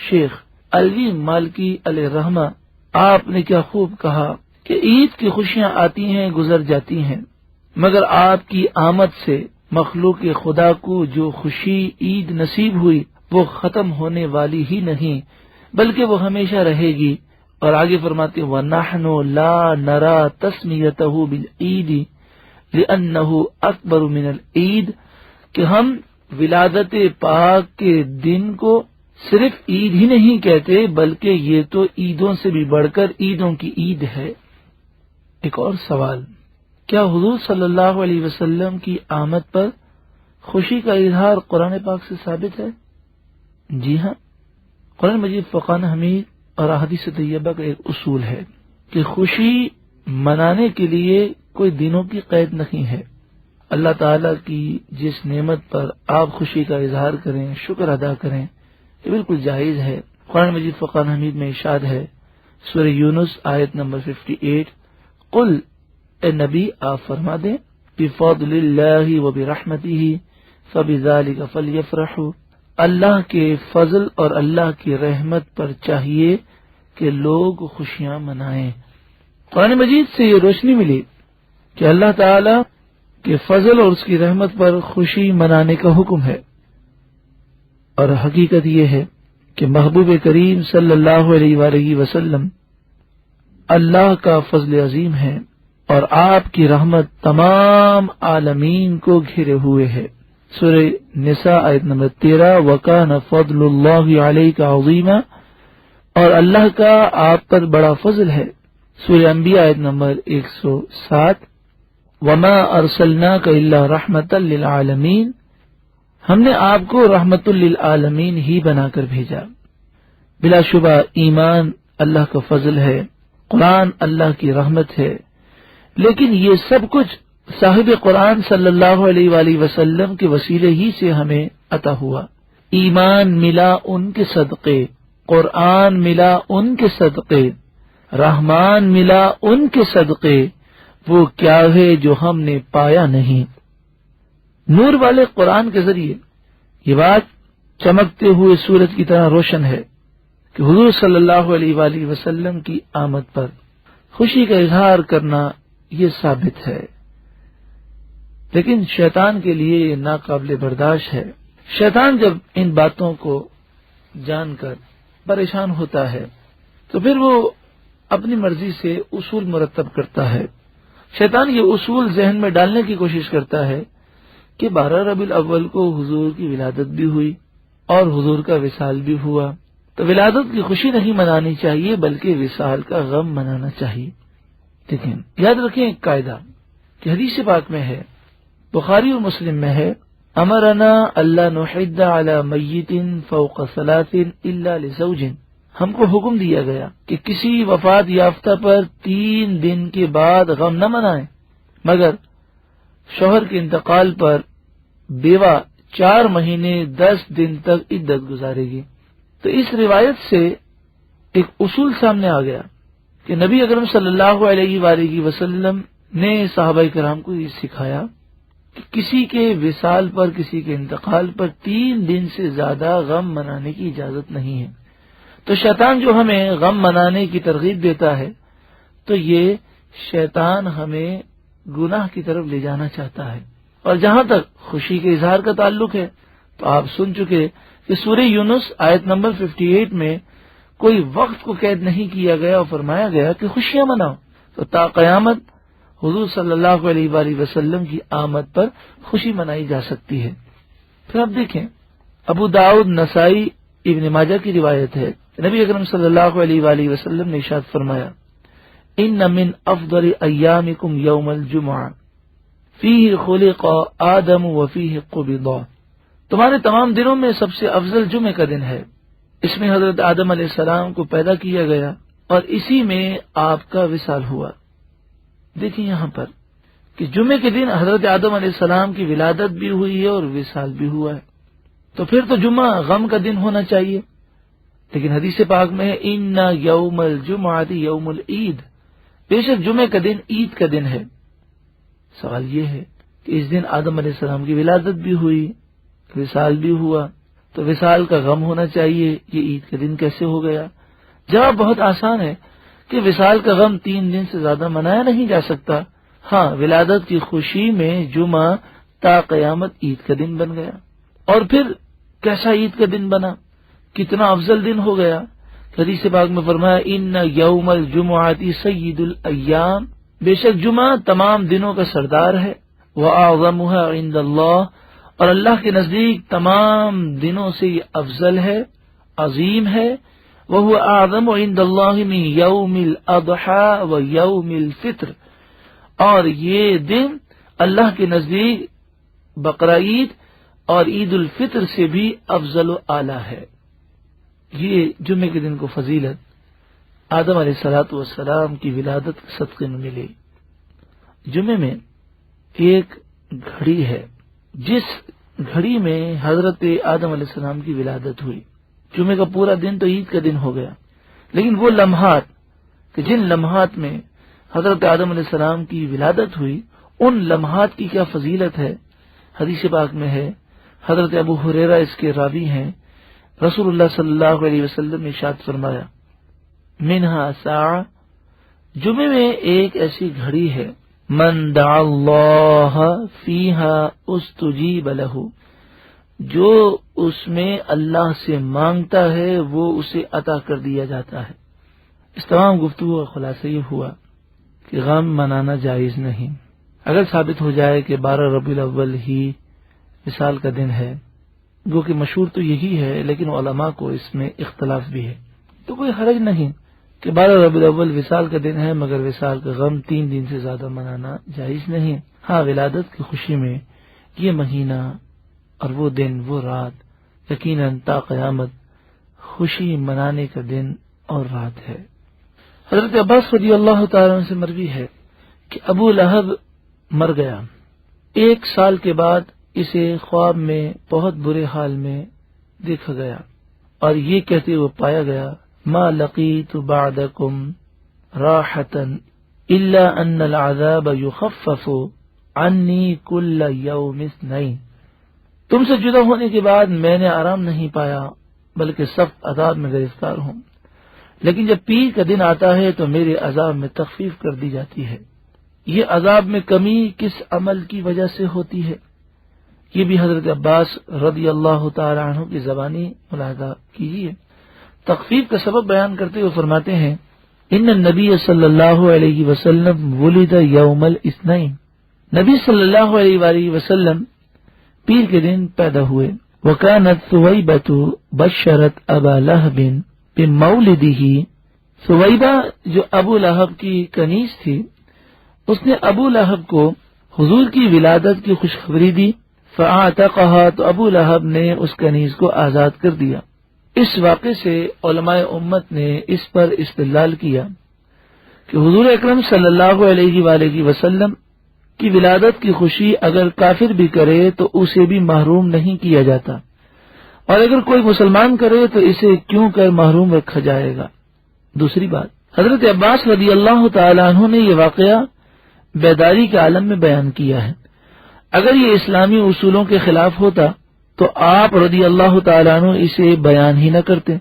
شیخ علوی مالکی علیہ رحمہ، آپ نے کیا خوب کہا کہ عید کی خوشیاں آتی ہیں گزر جاتی ہیں، مگر آپ کی آمد سے مخلوق خدا کو جو خوشی عید نصیب ہوئی وہ ختم ہونے والی ہی نہیں بلکہ وہ ہمیشہ رہے گی۔ اور آگے فرماتے ہیں وَنَحْنُ لَا نَرَى تَسْمِيَتَهُ بِالْعِيدِ لِأَنَّهُ أَكْبَرُ مِنَ الْعِيدِ، کہ ہم ولادت پاک کے دن کو صرف عید ہی نہیں کہتے بلکہ یہ تو عیدوں سے بھی بڑھ کر عیدوں کی عید ہے۔ ایک اور سوال، کیا حضور صلی اللہ علیہ وسلم کی آمد پر خوشی کا اظہار قرآن پاک سے ثابت ہے؟ جی ہاں، قرآن مجید فقان حمید اور احادیث طیبہ کا ایک اصول ہے کہ خوشی منانے کے لیے کوئی دنوں کی قید نہیں ہے۔ اللہ تعالیٰ کی جس نعمت پر آپ خوشی کا اظہار کریں، شکر ادا کریں، یہ بالکل جائز ہے۔ قرآن مجید فقان حمید میں ارشاد ہے، سورہ یونس آیت نمبر 58، قل، اے نبی آپ فرما دیں، بفضل اللہ وبرحمتہ فبذلک فلیفرحوا، اللہ کے فضل اور اللہ کی رحمت پر چاہیے کہ لوگ خوشیاں منائیں۔ قرآن مجید سے یہ روشنی ملی کہ اللہ تعالی کے فضل اور اس کی رحمت پر خوشی منانے کا حکم ہے، اور حقیقت یہ ہے کہ محبوب کریم صلی اللہ علیہ وآلہ وسلم اللہ کا فضل عظیم ہے اور آپ کی رحمت تمام عالمین کو گھیرے ہوئے ہے۔ سورہ نساء آیت نمبر 13، وَكَانَ فَضْلُ اللَّهِ عَلَيْكَ عَظِيمًا، اور اللہ کا آپ پر بڑا فضل ہے۔ سورہ انبیاء آیت نمبر 107، وَمَا أَرْسَلْنَاكَ إِلَّا رَحْمَةً لِلْعَالَمِينَ، ہم نے آپ کو رحمت للعالمین ہی بنا کر بھیجا۔ بلا شبہ ایمان اللہ کا فضل ہے، قرآن اللہ کی رحمت ہے، لیکن یہ سب کچھ صاحب قرآن صلی اللہ علیہ وآلہ وسلم کے وسیلے ہی سے ہمیں عطا ہوا۔ ایمان ملا ان کے صدقے، قرآن ملا ان کے صدقے، رحمان ملا ان کے صدقے، وہ کیا ہے جو ہم نے پایا نہیں۔ نور والے قرآن کے ذریعے یہ بات چمکتے ہوئے سورج کی طرح روشن ہے کہ حضور صلی اللہ علیہ وآلہ وسلم کی آمد پر خوشی کا اظہار کرنا یہ ثابت ہے، لیکن شیطان کے لیے یہ ناقابل برداشت ہے۔ شیطان جب ان باتوں کو جان کر پریشان ہوتا ہے تو پھر وہ اپنی مرضی سے اصول مرتب کرتا ہے. شیطان یہ اصول ذہن میں ڈالنے کی کوشش کرتا ہے کہ 12 ربیع الاول کو حضور کی ولادت بھی ہوئی اور حضور کا وصال بھی ہوا، تو ولادت کی خوشی نہیں منانی چاہیے بلکہ وصال کا غم منانا چاہیے. لیکن یاد رکھیں ایک قاعدہ کہ حدیث پاک میں ہے، بخاری اور مسلم میں ہے، امرنا اللہ نحد علی میت فوق 3 الا لزوج، ہم کو حکم دیا گیا کہ کسی وفات یافتہ پر 3 دن کے بعد غم نہ منائیں، مگر شوہر کے انتقال پر بیوہ 4 مہینے 10 دن تک عدت گزارے گی. تو اس روایت سے ایک اصول سامنے آ گیا کہ نبی اکرم صلی اللہ علیہ وآلہ وسلم نے صحابہ کرام کو یہ سکھایا کہ کسی کے وصال پر، کسی کے انتقال پر 3 دن سے زیادہ غم منانے کی اجازت نہیں ہے. تو شیطان جو ہمیں غم منانے کی ترغیب دیتا ہے تو یہ شیطان ہمیں گناہ کی طرف لے جانا چاہتا ہے. اور جہاں تک خوشی کے اظہار کا تعلق ہے تو آپ سن چکے کہ سورہ یونس آیت نمبر 58 میں کوئی وقت کو قید نہیں کیا گیا اور فرمایا گیا کہ خوشیاں مناؤ. تو تا قیامت حضور صلی اللہ علیہ وآلہ وسلم کی آمد پر خوشی منائی جا سکتی ہے. پھر آپ دیکھیں ابو داؤد، نسائی، ابن ماجہ کی روایت ہے، نبی اکرم صلی اللہ علیہ وآلہ وسلم نے ارشاد فرمایا، ان من افضل ایامکم یوم الجمعہ فیہ خلق آدم وفیہ قبض، تمہارے تمام دنوں میں سب سے افضل جمعے کا دن ہے، اس میں حضرت آدم علیہ السلام کو پیدا کیا گیا اور اسی میں آپ کا وصال ہوا. دیکھیں یہاں پر کہ جمعے کے دن حضرت آدم علیہ السلام کی ولادت بھی ہوئی ہے اور وصال بھی ہوا ہے، تو پھر تو جمعہ غم کا دن ہونا چاہیے. لیکن حدیث پاک میں ان یوم الجمعۃ یوم العید، بے شک جمعے کا دن عید کا دن ہے. سوال یہ ہے کہ اس دن آدم علیہ السلام کی ولادت بھی ہوئی، وصال بھی ہوا، تو وصال کا غم ہونا چاہیے، یہ عید کا دن کیسے ہو گیا؟ جواب بہت آسان ہے کہ وصال کا غم 3 دن سے زیادہ منایا نہیں جا سکتا. ہاں، ولادت کی خوشی میں جمعہ تا قیامت عید کا دن بن گیا. اور پھر کیسا عید کا دن بنا، کتنا افضل دن ہو گیا. حدیث پاک میں فرمایا ان یوم الجمعۃ سید الایام، بے شک جمعہ تمام دنوں کا سردار ہے، واعظمها عند اللہ، اور اللہ کے نزدیک تمام دنوں سے یہ افضل ہے، عظیم ہے. وهو اعظم عند اللہ من یوم الاضحى ویوم الفطر، اور یہ دن اللہ کے نزدیک بقرہ عید اور عید الفطر سے بھی افضل و اعلیٰ ہے. یہ جمعے کے دن کو فضیلت آدم علیہ الصلوۃ والسلام کی ولادت کے صدقے میں ملی. جمعے میں ایک گھڑی ہے جس گھڑی میں حضرت آدم علیہ السلام کی ولادت ہوئی. جمعے کا پورا دن تو عید کا دن ہو گیا، لیکن وہ لمحات کہ جن لمحات میں حضرت آدم علیہ السلام کی ولادت ہوئی، ان لمحات کی کیا فضیلت ہے. حدیث پاک میں ہے، حضرت ابو ہریرہ اس کے راوی ہیں، رسول اللہ صلی اللہ علیہ وسلم نے ارشاد فرمایا، منہا ساعہ، جمعے میں ایک ایسی گھڑی ہے، من دعا اللہ فیہا استجیب لہ، جو اس میں اللہ سے مانگتا ہے وہ اسے عطا کر دیا جاتا ہے. اس تمام گفتگو کا خلاصہ یہ ہوا کہ غم منانا جائز نہیں. اگر ثابت ہو جائے کہ 12 ربیع الاول ہی وصال کا دن ہے، جو کہ مشہور تو یہی ہے، لیکن علماء کو اس میں اختلاف بھی ہے، تو کوئی حرج نہیں کہ 12 ربیع الاول وصال کا دن ہے، مگر وصال کا غم 3 دن سے زیادہ منانا جائز نہیں. ہاں، ولادت کی خوشی میں یہ مہینہ اور وہ دن، وہ رات یقیناً تا قیامت خوشی منانے کا دن اور رات ہے. حضرت عباس رضی اللہ تعالیٰ عنہ سے مروی ہے کہ ابو لہب مر گیا. 1 سال کے بعد اسے خواب میں بہت برے حال میں دیکھا گیا اور یہ کہتے ہوئے پایا گیا، ما لقیت بعدکم راحتا الا ان العذاب یخفف عنی کل یوم اثنین، تم سے جدا ہونے کے بعد میں نے آرام نہیں پایا بلکہ سخت عذاب میں گرفتار ہوں، لیکن جب پیر کا دن آتا ہے تو میرے عذاب میں تخفیف کر دی جاتی ہے. یہ عذاب میں کمی کس عمل کی وجہ سے ہوتی ہے؟ یہ بھی حضرت عباس رضی اللہ تعالی عنہ کی زبانی ملاحظہ کیجیے۔ تخفیف کا سبب بیان کرتے ہوئے فرماتے ہیں ان النبی صلی اللہ علیہ وسلم ولد یوم الاثنین، نبی صلی اللہ علیہ وآلہ وسلم پیر کے دن پیدا ہوئے۔ وکانت ثویبۃ بشرت ابا لہب بمولدہ، ثویبہ جو ابو لہب کی کنیز تھی، اس نے ابو لہب کو حضور کی ولادت کی خوشخبری دی۔ فاعتقها، تو ابو لہب نے اس کنیز کو آزاد کر دیا۔ اس واقعے سے علماء امت نے اس پر استدلال کیا کہ حضور اکرم صلی اللہ علیہ وآلہ وسلم کی ولادت کی خوشی اگر کافر بھی کرے تو اسے بھی محروم نہیں کیا جاتا، اور اگر کوئی مسلمان کرے تو اسے کیوں کر محروم رکھا جائے گا۔ دوسری بات، حضرت عباس رضی اللہ تعالی عنہ نے یہ واقعہ بیداری کے عالم میں بیان کیا ہے۔ اگر یہ اسلامی اصولوں کے خلاف ہوتا تو آپ رضی اللہ تعالیٰ عنہ اسے بیان ہی نہ کرتے۔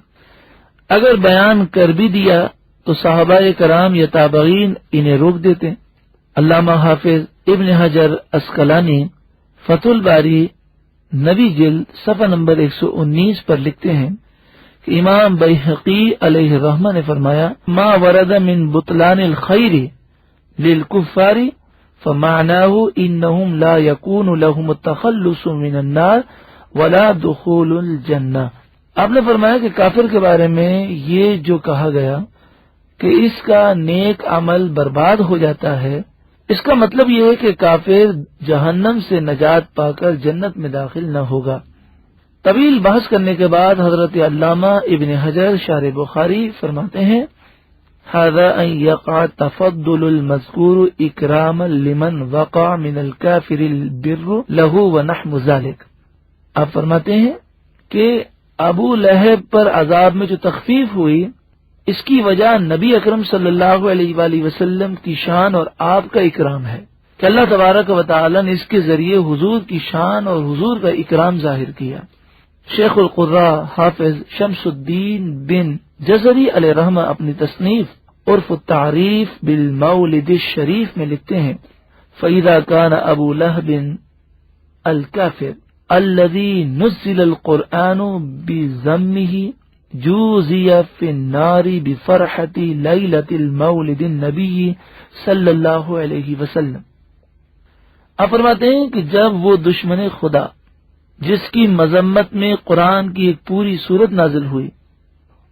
اگر بیان کر بھی دیا تو صحابہ کرام یا تابعین انہیں روک دیتے۔ علامہ حافظ ابن حجر عسقلانی فتح الباری نویں جلد صفحہ نمبر 119 پر لکھتے ہیں کہ امام بیہقی علیہ الرحمہ نے فرمایا ما ورد من بطلان الخیر للکفار فمعناه انہم لا یکون لهم التخلص من النار ولا دخول الجنہ۔ آپ نے فرمایا کہ کافر کے بارے میں یہ جو کہا گیا کہ اس کا نیک عمل برباد ہو جاتا ہے، اس کا مطلب یہ ہے کہ کافر جہنم سے نجات پا کر جنت میں داخل نہ ہوگا۔ طویل بحث کرنے کے بعد حضرت علامہ ابن حجر شارح بخاری فرماتے ہیں هذا ان يقع تفضل المذكور اکراما لمن وقع من الكافر البر له ونحو ذلك۔ آپ فرماتے ہیں کہ ابو لہب پر عذاب میں جو تخفیف ہوئی، اس کی وجہ نبی اکرم صلی اللہ علیہ وآلہ وسلم کی شان اور آپ کا اکرام ہے کہ اللہ تبارک و تعالی نے اس کے ذریعے حضور کی شان اور حضور کا اکرام ظاہر کیا۔ شیخ القراء حافظ شمس الدین بن جزری علیہ رحمہ اپنی تصنیف عرف التعریف بالمولد الشریف میں لکھتے ہیں فَإِذَا كَانَ أَبُو لَهْبٍ الْكَافِرُ الَّذِي نُزِّلَ الْقُرْآنُ بِذَمِّهِ جُوزِيَ فِي النَّارِ بِفَرْحَةِ لَيْلَةِ الْمَوْلِدِ النَّبِيِّ صلی اللہ علیہ وسلم۔ آپ فرماتے ہیں کہ جب وہ دشمن خدا جس کی مذمت میں قرآن کی ایک پوری سورت نازل ہوئی،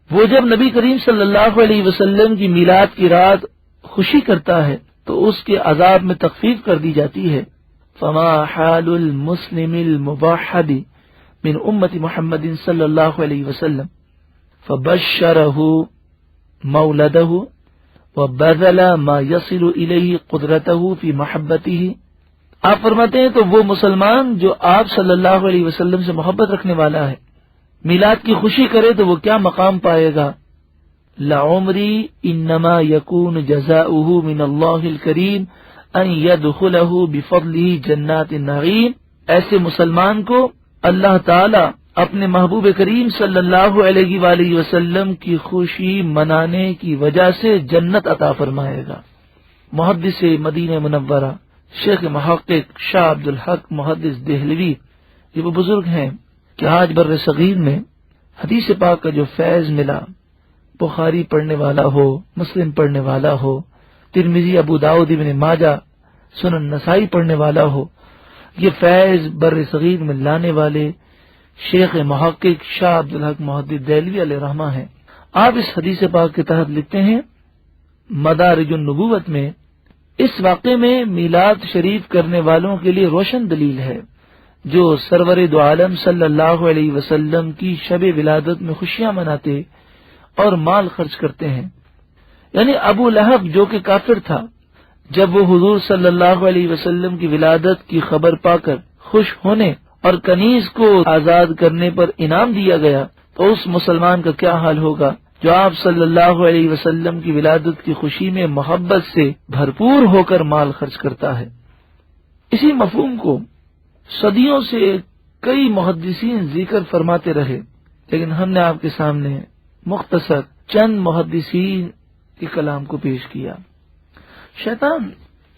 وہ جب نبی کریم صلی اللہ علیہ وسلم کی میلاد کی رات خوشی کرتا ہے تو اس کے عذاب میں تخفیف کر دی جاتی ہے۔ فما حال المسلم الموحد من امت محمد صلی اللہ علیہ وسلم فبشرہ مولدہ وبذل ما يصل الیہ قدرتہ فی محبتہ۔ آپ فرماتے ہیں تو وہ مسلمان جو آپ صلی اللہ علیہ وسلم سے محبت رکھنے والا ہے، میلاد کی خوشی کرے تو وہ کیا مقام پائے گا۔ لعمری انما یکون جزاؤہ من اللہ الکریم ان یدخلہ بفضلہ جنات النعیم۔ ایسے مسلمان کو اللہ تعالی اپنے محبوب کریم صلی اللہ علیہ وآلہ وسلم کی خوشی منانے کی وجہ سے جنت عطا فرمائے گا۔ محدث مدینہ منورہ شیخ محقق شاہ عبد الحق محدث دہلوی، یہ وہ بزرگ ہیں کہ آج بر صغیر میں حدیث پاک کا جو فیض ملا، بخاری پڑھنے والا ہو، مسلم پڑھنے والا ہو، ترمذی ابو داؤد ابن ماجہ سنن نسائی پڑھنے والا ہو، یہ فیض بر صغیر میں لانے والے شیخ محقق شاہ عبد الحق محدث دہلوی علیہ رحمہ ہیں۔ آپ اس حدیث پاک کے تحت لکھتے ہیں مدارج النبوت میں اس واقعے میں میلاد شریف کرنے والوں کے لیے روشن دلیل ہے جو سرور دو عالم صلی اللہ علیہ وسلم کی شب ولادت میں خوشیاں مناتے اور مال خرچ کرتے ہیں۔ یعنی ابو لہب جو کہ کافر تھا، جب وہ حضور صلی اللہ علیہ وسلم کی ولادت کی خبر پا کر خوش ہونے اور کنیز کو آزاد کرنے پر انعام دیا گیا تو اس مسلمان کا کیا حال ہوگا جو آپ صلی اللہ علیہ وسلم کی ولادت کی خوشی میں محبت سے بھرپور ہو کر مال خرچ کرتا ہے۔ اسی مفہوم کو صدیوں سے کئی محدثین ذکر فرماتے رہے، لیکن ہم نے آپ کے سامنے مختصر چند محدثین کے کلام کو پیش کیا۔ شیطان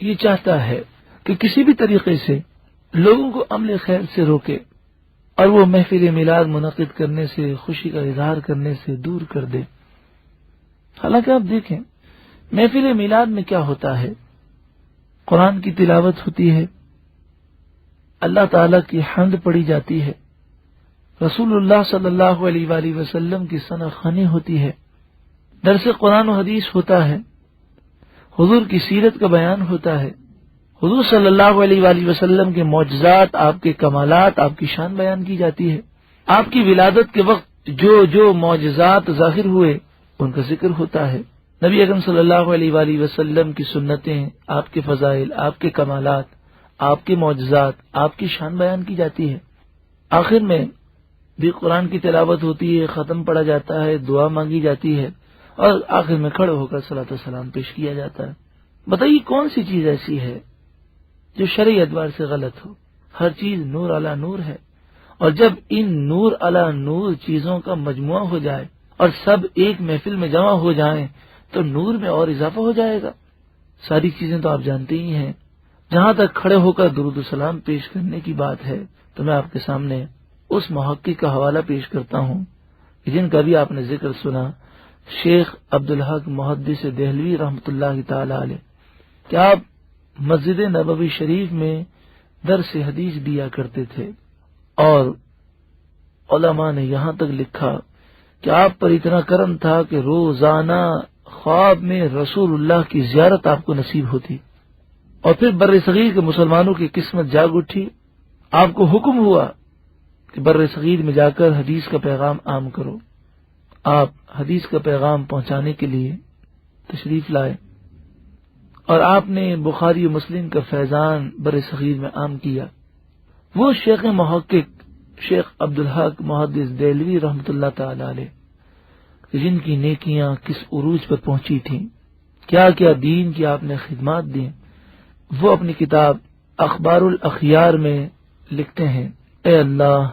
یہ چاہتا ہے کہ کسی بھی طریقے سے لوگوں کو عمل خیر سے روکے اور وہ محفل میلاد منعقد کرنے سے، خوشی کا اظہار کرنے سے دور کر دے۔ حالانکہ آپ دیکھیں محفل میلاد میں کیا ہوتا ہے، قرآن کی تلاوت ہوتی ہے، اللہ تعالی کی حمد پڑھی جاتی ہے، رسول اللہ صلی اللہ علیہ وآلہ وسلم کی ثنا خوانی ہوتی ہے، درس قرآن و حدیث ہوتا ہے، حضور کی سیرت کا بیان ہوتا ہے، حضور صلی اللہ علیہ وآلہ وسلم کے معجزات، آپ کے کمالات، آپ کی شان بیان کی جاتی ہے، آپ کی ولادت کے وقت جو معجزات ظاہر ہوئے ان کا ذکر ہوتا ہے، نبی اکرم صلی اللہ علیہ وآلہ وسلم کی سنتیں، آپ کے فضائل، آپ کے کمالات، آپ کے معجزات، آپ کی شان بیان کی جاتی ہے۔ آخر میں بھی قرآن کی تلاوت ہوتی ہے، ختم پڑھا جاتا ہے، دعا مانگی جاتی ہے اور آخر میں کھڑے ہو کر صلاۃ والسلام پیش کیا جاتا ہے۔ بتائیے کون سی چیز ایسی ہے جو شرعی اعتبار سے غلط ہو؟ ہر چیز نور علی نور ہے، اور جب ان نور علی نور چیزوں کا مجموعہ ہو جائے اور سب ایک محفل میں جمع ہو جائیں تو نور میں اور اضافہ ہو جائے گا۔ ساری چیزیں تو آپ جانتے ہی ہیں۔ جہاں تک کھڑے ہو کر درود و سلام پیش کرنے کی بات ہے تو میں آپ کے سامنے اس محقق کا حوالہ پیش کرتا ہوں جن کا بھی آپ نے ذکر سنا، شیخ عبدالحق محدث دہلوی رحمۃ اللہ تعالی علیہ، کہ آپ مسجد نبوی شریف میں درس حدیث دیا کرتے تھے، اور علماء نے یہاں تک لکھا کہ آپ پر اتنا کرم تھا کہ روزانہ خواب میں رسول اللہ کی زیارت آپ کو نصیب ہوتی، اور پھر بر صغیر کے مسلمانوں کی قسمت جاگ اٹھی، آپ کو حکم ہوا کہ بر صغیر میں جا کر حدیث کا پیغام عام کرو۔ آپ حدیث کا پیغام پہنچانے کے لیے تشریف لائے اور آپ نے بخاری و مسلم کا فیضان بر صغیر میں عام کیا۔ وہ شیخ محقق شیخ عبدالحق محدث دہلوی رحمۃ اللہ تعالی علیہ، جن کی نیکیاں کس عروج پر پہنچی تھیں، کیا کیا دین کی آپ نے خدمات دی، وہ اپنی کتاب اخبار الاخیار میں لکھتے ہیں، اے اللہ،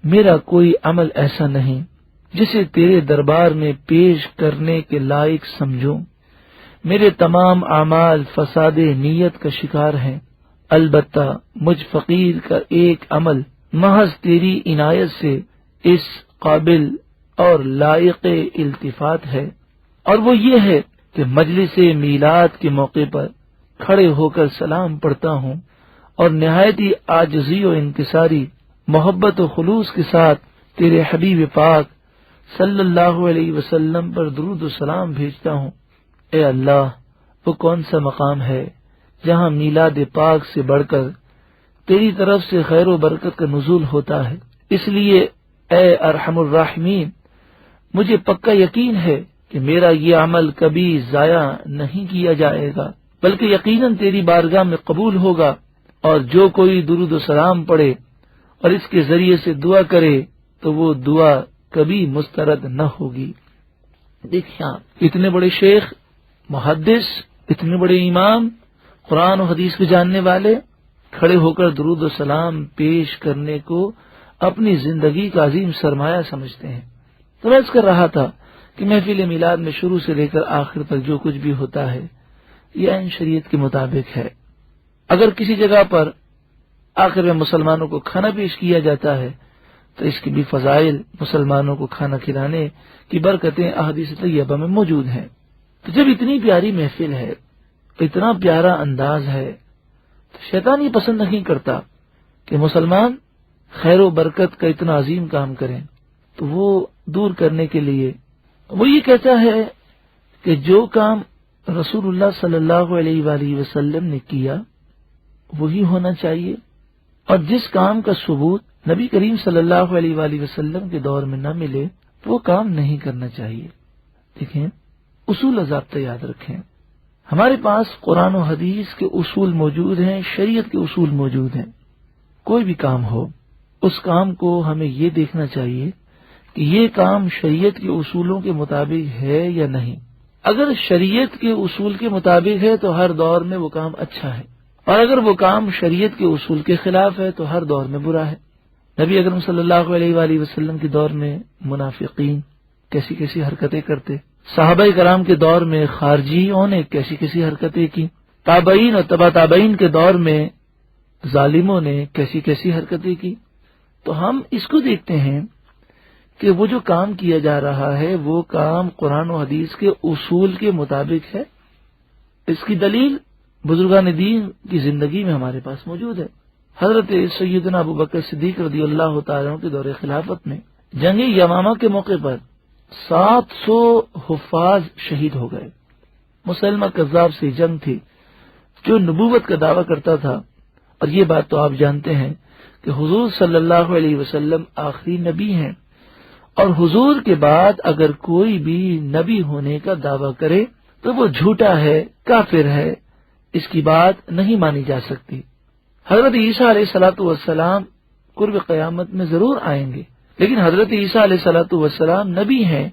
میرا کوئی عمل ایسا نہیں جسے تیرے دربار میں پیش کرنے کے لائق سمجھوں، میرے تمام اعمال فساد نیت کا شکار ہیں، البتہ مجھ فقیر کا ایک عمل محض تیری عنایت سے اس قابل اور لائق التفات ہے، اور وہ یہ ہے کہ مجلس میلاد کے موقع پر کھڑے ہو کر سلام پڑھتا ہوں اور نہایت ہی عاجزی و انکساری، محبت و خلوص کے ساتھ تیرے حبیب پاک صلی اللہ علیہ وسلم پر درود و سلام بھیجتا ہوں۔ اے اللہ، وہ کون سا مقام ہے جہاں میلاد پاک سے بڑھ کر تیری طرف سے خیر و برکت کا نزول ہوتا ہے؟ اس لیے اے ارحم الراحمین، مجھے پکا یقین ہے کہ میرا یہ عمل کبھی ضائع نہیں کیا جائے گا، بلکہ یقیناً تیری بارگاہ میں قبول ہوگا، اور جو کوئی درود و سلام پڑھے اور اس کے ذریعے سے دعا کرے تو وہ دعا کبھی مسترد نہ ہوگی۔ دیکھیں آپ، اتنے بڑے شیخ، محدث، اتنے بڑے امام، قرآن و حدیث کو جاننے والے، کھڑے ہو کر درود و سلام پیش کرنے کو اپنی زندگی کا عظیم سرمایہ سمجھتے ہیں۔ تو میں عرض کر رہا تھا کہ محفل میلاد میں شروع سے لے کر آخر تک جو کچھ بھی ہوتا ہے یہ عین شریعت کے مطابق ہے۔ اگر کسی جگہ پر آخر میں مسلمانوں کو کھانا پیش کیا جاتا ہے تو اس کی بھی فضائل، مسلمانوں کو کھانا کھلانے کی برکتیں احادیث طیبہ میں موجود ہیں۔ تو جب اتنی پیاری محفل ہے، اتنا پیارا انداز ہے، تو شیطان یہ پسند نہیں کرتا کہ مسلمان خیر و برکت کا اتنا عظیم کام کریں، تو وہ دور کرنے کے لیے وہ یہ کہتا ہے کہ جو کام رسول اللہ صلی اللہ علیہ وآلہ وسلم نے کیا وہی ہونا چاہیے، اور جس کام کا ثبوت نبی کریم صلی اللہ علیہ وآلہ وسلم کے دور میں نہ ملے وہ کام نہیں کرنا چاہیے۔ دیکھیں، اصول و ضابطہ یاد رکھیں، ہمارے پاس قرآن و حدیث کے اصول موجود ہیں، شریعت کے اصول موجود ہیں۔ کوئی بھی کام ہو، اس کام کو ہمیں یہ دیکھنا چاہیے کہ یہ کام شریعت کے اصولوں کے مطابق ہے یا نہیں۔ اگر شریعت کے اصول کے مطابق ہے تو ہر دور میں وہ کام اچھا ہے، اور اگر وہ کام شریعت کے اصول کے خلاف ہے تو ہر دور میں برا ہے۔ نبی اکرم صلی اللہ علیہ وآلہ وسلم کے دور میں منافقین کیسی کیسی حرکتیں کرتے، صحابہ کرام کے دور میں خارجیوں نے کیسی کیسی حرکتیں کی، تابعین اور تبع تابعین کے دور میں ظالموں نے کیسی کیسی حرکتیں کی. تو ہم اس کو دیکھتے ہیں کہ وہ جو کام کیا جا رہا ہے وہ کام قرآن و حدیث کے اصول کے مطابق ہے. اس کی دلیل بزرگان دین کی زندگی میں ہمارے پاس موجود ہے. حضرت سیدنا ابو بکر صدیق رضی اللہ تعالیٰ کے دور خلافت میں جنگ یمامہ کے موقع پر 700 حفاظ شہید ہو گئے. مسلمہ کذاب سے جنگ تھی جو نبوت کا دعویٰ کرتا تھا. اور یہ بات تو آپ جانتے ہیں کہ حضور صلی اللہ علیہ وسلم آخری نبی ہیں، اور حضور کے بعد اگر کوئی بھی نبی ہونے کا دعویٰ کرے تو وہ جھوٹا ہے، کافر ہے، اس کی بات نہیں مانی جا سکتی. حضرت عیسیٰ علیہ الصلوۃ والسلام قرب قیامت میں ضرور آئیں گے، لیکن حضرت عیسیٰ علیہ الصلوۃ والسلام نبی ہیں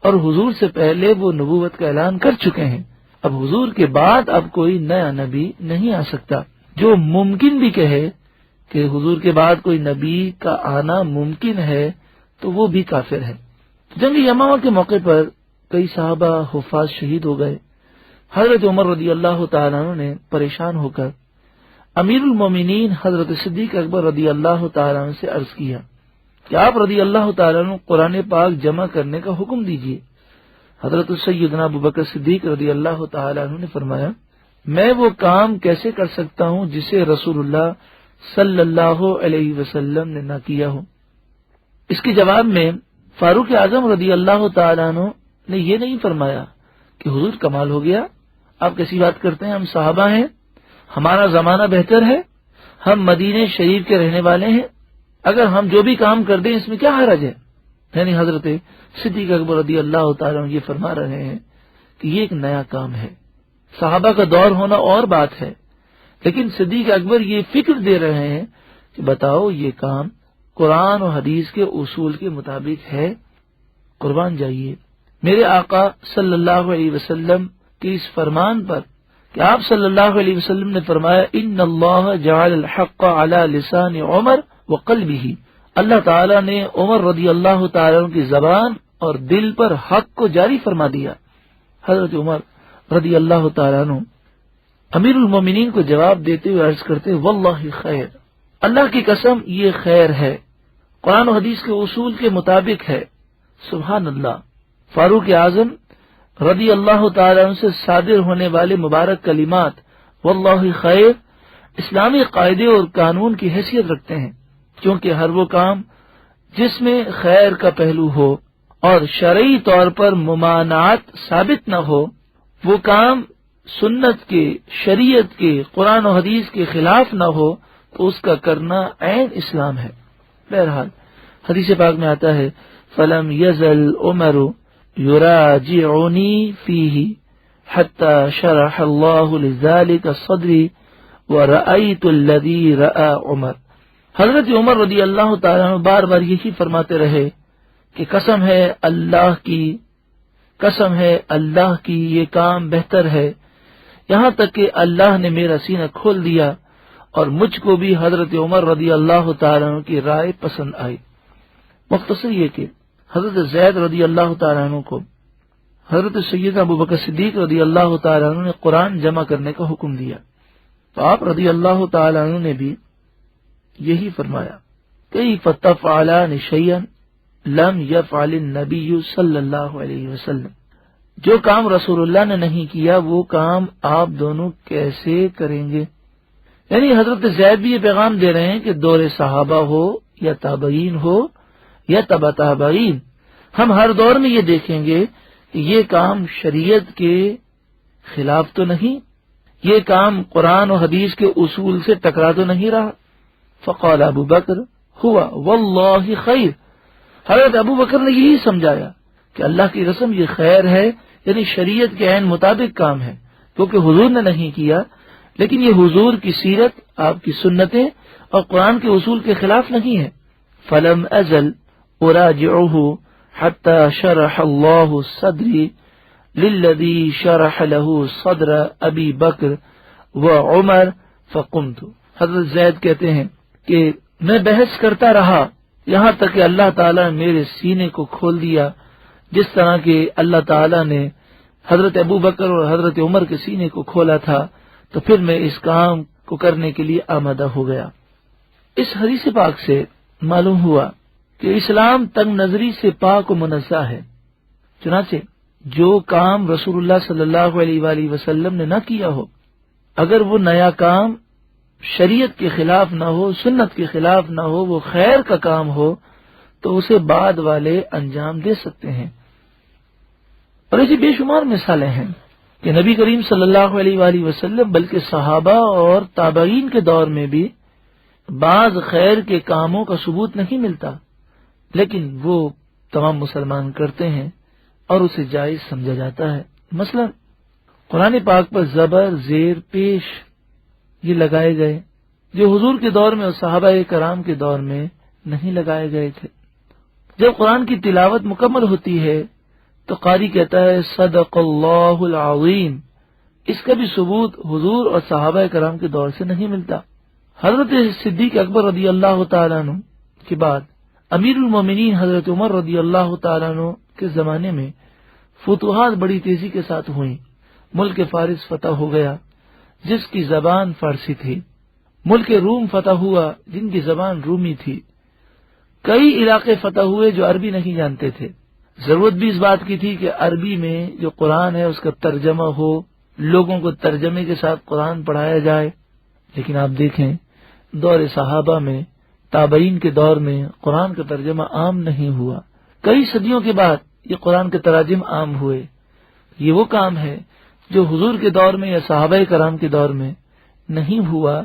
اور حضور سے پہلے وہ نبوت کا اعلان کر چکے ہیں. اب حضور کے بعد اب کوئی نیا نبی نہیں آ سکتا. جو ممکن بھی کہے کہ حضور کے بعد کوئی نبی کا آنا ممکن ہے تو وہ بھی کافر ہے. جنگ یمامہ کے موقع پر کئی صحابہ حفاظ شہید ہو گئے. حضرت عمر رضی اللہ تعالیٰ عنہ نے پریشان ہو کر امیر المومنین حضرت صدیق اکبر رضی اللہ تعالیٰ عنہ سے عرض کیا کہ آپ رضی اللہ تعالیٰ عنہ قرآن پاک جمع کرنے کا حکم دیجیے. حضرت سیدنا ابو بکر صدیق رضی اللہ تعالیٰ عنہ نے فرمایا میں وہ کام کیسے کر سکتا ہوں جسے رسول اللہ صلی اللہ علیہ وسلم نے نہ کیا ہو. اس کے جواب میں فاروق اعظم رضی اللہ تعالیٰ عنہ نے یہ نہیں فرمایا کہ حضور کمال ہو گیا، آپ کیسی بات کرتے ہیں، ہم صحابہ ہیں، ہمارا زمانہ بہتر ہے، ہم مدینے شریف کے رہنے والے ہیں، اگر ہم جو بھی کام کر دیں اس میں کیا حرج ہے. یعنی حضرت صدیق اکبر رضی اللہ تعالیٰ عنہ یہ فرما رہے ہیں کہ یہ ایک نیا کام ہے، صحابہ کا دور ہونا اور بات ہے، لیکن صدیق اکبر یہ فکر دے رہے ہیں کہ بتاؤ یہ کام قرآن و حدیث کے اصول کے مطابق ہے. قربان جائیے میرے آقا صلی اللہ علیہ وسلم کے اس فرمان پر کہ آپ صلی اللہ علیہ وسلم نے فرمایا ان اللہ جعل الحق علی لسان عمر وقلبہ، اللہ تعالیٰ نے عمر رضی اللہ تعالیٰ کی زبان اور دل پر حق کو جاری فرما دیا. حضرت عمر رضی اللہ تعالیٰ عنہ امیر المومنین کو جواب دیتے ہوئے عرض کرتے واللہ خیر، اللہ کی قسم یہ خیر ہے، قرآن و حدیث کے اصول کے مطابق ہے. سبحان اللہ. فاروق اعظم رضی اللہ تعالیٰ عنہ سے صادر ہونے والے مبارک کلمات واللہ خیر اسلامی قاعدے اور قانون کی حیثیت رکھتے ہیں، کیونکہ ہر وہ کام جس میں خیر کا پہلو ہو اور شرعی طور پر ممانعت ثابت نہ ہو، وہ کام سنت کے، شریعت کے، قرآن و حدیث کے خلاف نہ ہو تو اس کا کرنا عین اسلام ہے. بہرحال حدیث پاک میں آتا ہے فلم یزل عمر یراجعنی فیہ حتی شرح اللہ لذلک صدری ورأیت الذی رأى عمر. حضرت عمر رضی اللہ تعالیٰ عنہ بار بار یہی فرماتے رہے کہ قسم ہے اللہ کی یہ کام بہتر ہے، یہاں تک کہ اللہ نے میرا سینہ کھول دیا اور مجھ کو بھی حضرت عمر رضی اللہ تعالیٰ عنہ کی رائے پسند آئی. مختصر یہ کہ حضرت زید رضی اللہ تعالیٰ عنہ کو حضرت سیدنا ابو بکر صدیق رضی اللہ تعالیٰ عنہ نے قرآن جمع کرنے کا حکم دیا تو آپ رضی اللہ تعالیٰ عنہ نے بھی یہی فرمایا کیف تفعلان شیئا لم یفعل النبی صلی اللہ علیہ وسلم، جو کام رسول اللہ نے نہیں کیا وہ کام آپ دونوں کیسے کریں گے. یعنی حضرت زید بھی یہ پیغام دے رہے ہیں کہ دور صحابہ ہو یا تابعین ہو یا تبع تابعین، ہم ہر دور میں یہ دیکھیں گے کہ یہ کام شریعت کے خلاف تو نہیں، یہ کام قرآن و حدیث کے اصول سے ٹکرا تو نہیں رہا. فقال ابو بکر ہوا واللہ خیر، حضرت ابو بکر نے یہی سمجھایا کہ اللہ کی قسم یہ خیر ہے، یعنی شریعت کے عین مطابق کام ہے، کیونکہ حضور نے نہیں کیا، لیکن یہ حضور کی سیرت، آپ کی سنتیں اور قرآن کے اصول کے خلاف نہیں ہے. فلم ازل اراجعه حتى شرح الله صدري للذي شرح له صدر ابی بکر وعمر فقمت. حضرت زید کہتے ہیں کہ میں بحث کرتا رہا یہاں تک کہ اللہ تعالیٰ نے میرے سینے کو کھول دیا، جس طرح کہ اللہ تعالیٰ نے حضرت ابو بکر اور حضرت عمر کے سینے کو کھولا تھا. تو پھر میں اس کام کو کرنے کے لیے آمادہ ہو گیا۔ اس حدیث پاک سے معلوم ہوا کہ اسلام تنگ نظری سے پاک و منزہ ہے، چنانچہ جو کام رسول اللہ صلی اللہ علیہ وآلہ وسلم نے نہ کیا ہو، اگر وہ نیا کام شریعت کے خلاف نہ ہو، سنت کے خلاف نہ ہو، وہ خیر کا کام ہو، تو اسے بعد والے انجام دے سکتے ہیں۔ اور ایسی بے شمار مثالیں ہیں کہ نبی کریم صلی اللہ علیہ وآلہ وسلم بلکہ صحابہ اور تابعین کے دور میں بھی بعض خیر کے کاموں کا ثبوت نہیں ملتا، لیکن وہ تمام مسلمان کرتے ہیں اور اسے جائز سمجھا جاتا ہے۔ مثلا قرآن پاک پر زبر، زیر، پیش یہ لگائے گئے جو حضور کے دور میں اور صحابہ کرام کے دور میں نہیں لگائے گئے تھے۔ جب قرآن کی تلاوت مکمل ہوتی ہے تو قاری کہتا ہے صدق اللہ العظیم، اس کا بھی ثبوت حضور اور صحابہ کرام کے دور سے نہیں ملتا۔ حضرت صدیق اکبر رضی اللہ تعالیٰ عنہ کے بعد امیر المومنین حضرت عمر رضی اللہ تعالیٰ عنہ کے زمانے میں فتوحات بڑی تیزی کے ساتھ ہوئیں۔ ملک فارس فتح ہو گیا جس کی زبان فارسی تھی، ملک روم فتح ہوا جن کی زبان رومی تھی، کئی علاقے فتح ہوئے جو عربی نہیں جانتے تھے۔ ضرورت بھی اس بات کی تھی کہ عربی میں جو قرآن ہے اس کا ترجمہ ہو، لوگوں کو ترجمے کے ساتھ قرآن پڑھایا جائے۔ لیکن آپ دیکھیں دور صحابہ میں، تابعین کے دور میں قرآن کا ترجمہ عام نہیں ہوا، کئی صدیوں کے بعد یہ قرآن کے تراجم عام ہوئے۔ یہ وہ کام ہے جو حضور کے دور میں یا صحابہ کرام کے دور میں نہیں ہوا،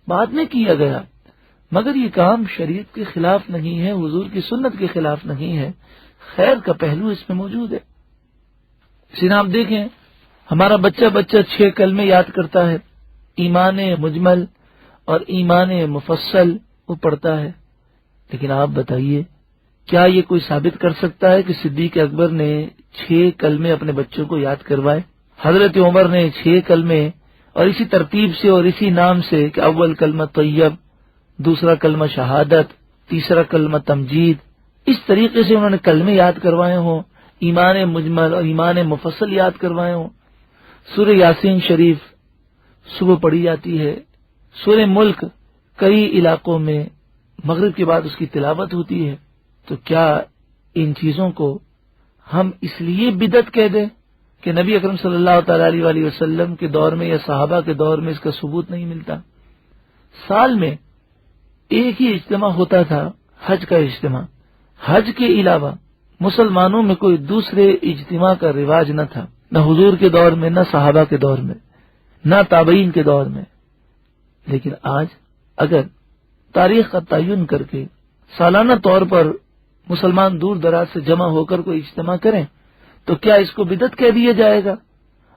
بعد میں کیا گیا، مگر یہ کام شریعت کے خلاف نہیں ہے، حضور کی سنت کے خلاف نہیں ہے، خیر کا پہلو اس میں موجود ہے۔ اسی آپ دیکھیں ہمارا بچہ 6 کلمے یاد کرتا ہے، ایمان مجمل اور ایمان مفصل وہ پڑھتا ہے، لیکن آپ بتائیے کیا یہ کوئی ثابت کر سکتا ہے کہ صدیق اکبر نے 6 کلمے اپنے بچوں کو یاد کروائے؟ حضرت عمر نے 6 کلمے اور اسی ترتیب سے اور اسی نام سے کہ اول کلمہ طیب، دوسرا کلمہ شہادت، تیسرا کلمہ تمجید، اس طریقے سے انہوں نے کلمے یاد کروائے ہوں، ایمان مجمل اور ایمان مفصل یاد کروائے ہوں۔ سورہ یاسین شریف صبح پڑھی جاتی ہے، سورہ ملک کئی علاقوں میں مغرب کے بعد اس کی تلاوت ہوتی ہے، تو کیا ان چیزوں کو ہم اس لیے بدعت کہہ دیں کہ نبی اکرم صلی اللہ تعالی علیہ وآلہ وسلم کے دور میں یا صحابہ کے دور میں اس کا ثبوت نہیں ملتا؟ سال میں ایک ہی اجتماع ہوتا تھا، حج کا اجتماع، حج کے علاوہ مسلمانوں میں کوئی دوسرے اجتماع کا رواج نہ تھا، نہ حضور کے دور میں، نہ صحابہ کے دور میں، نہ تابعین کے دور میں۔ لیکن آج اگر تاریخ کا تعین کر کے سالانہ طور پر مسلمان دور دراز سے جمع ہو کر کوئی اجتماع کریں تو کیا اس کو بدعت کہہ دیا جائے گا؟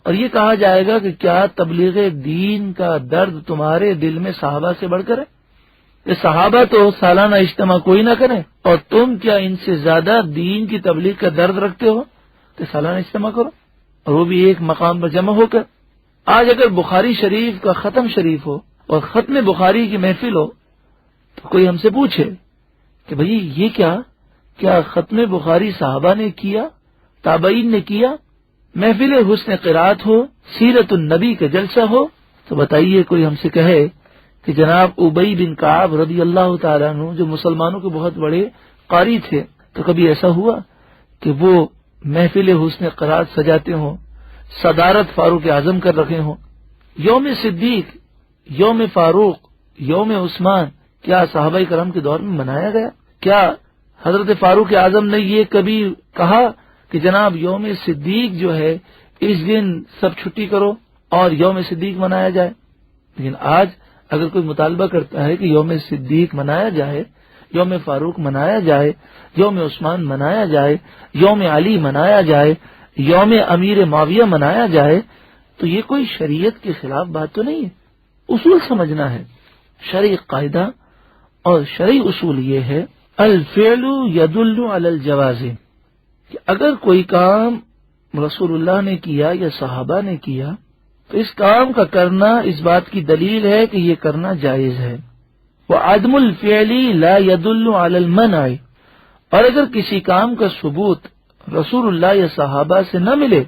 اور یہ کہا جائے گا کہ کیا تبلیغ دین کا درد تمہارے دل میں صحابہ سے بڑھ کر ہے؟ کہ صحابہ تو سالانہ اجتماع کوئی نہ کریں اور تم کیا ان سے زیادہ دین کی تبلیغ کا درد رکھتے ہو کہ سالانہ اجتماع کرو، اور وہ بھی ایک مقام پر جمع ہو کر۔ آج اگر بخاری شریف کا ختم شریف ہو اور ختم بخاری کی محفل ہو تو کوئی ہم سے پوچھے کہ بھئی یہ کیا ختم بخاری صحابہ نے کیا، تابعین نے کیا، محفل حسن قرات ہو، سیرت النبی کا جلسہ ہو، تو بتائیے کوئی ہم سے کہے کہ جناب ابی بن کعب رضی اللہ تعالیٰ عنہ جو مسلمانوں کے بہت بڑے قاری تھے، تو کبھی ایسا ہوا کہ وہ محفل حسن قرات سجاتے ہوں، صدارت فاروق اعظم کر رکھے ہوں؟ یوم صدیق، یوم فاروق، یوم عثمان کیا صحابہ کرام کے دور میں منایا گیا؟ کیا حضرت فاروق اعظم نے یہ کبھی کہا کہ جناب یوم صدیق جو ہے اس دن سب چھٹی کرو اور یوم صدیق منایا جائے؟ لیکن آج اگر کوئی مطالبہ کرتا ہے کہ یوم صدیق منایا جائے، یوم فاروق منایا جائے، یوم عثمان منایا جائے، یوم علی منایا جائے، یوم امیر معاویہ منایا جائے، تو یہ کوئی شریعت کے خلاف بات تو نہیں ہے۔ اصول سمجھنا ہے، شرعی قاعدہ اور شرعی اصول یہ ہے الفعل يدل على الجواز، کہ اگر کوئی کام رسول اللہ نے کیا یا صحابہ نے کیا تو اس کام کا کرنا اس بات کی دلیل ہے کہ یہ کرنا جائز ہے۔ وعدم الفعل لا يدل على المنع، اور اگر کسی کام کا ثبوت رسول اللہ یا صحابہ سے نہ ملے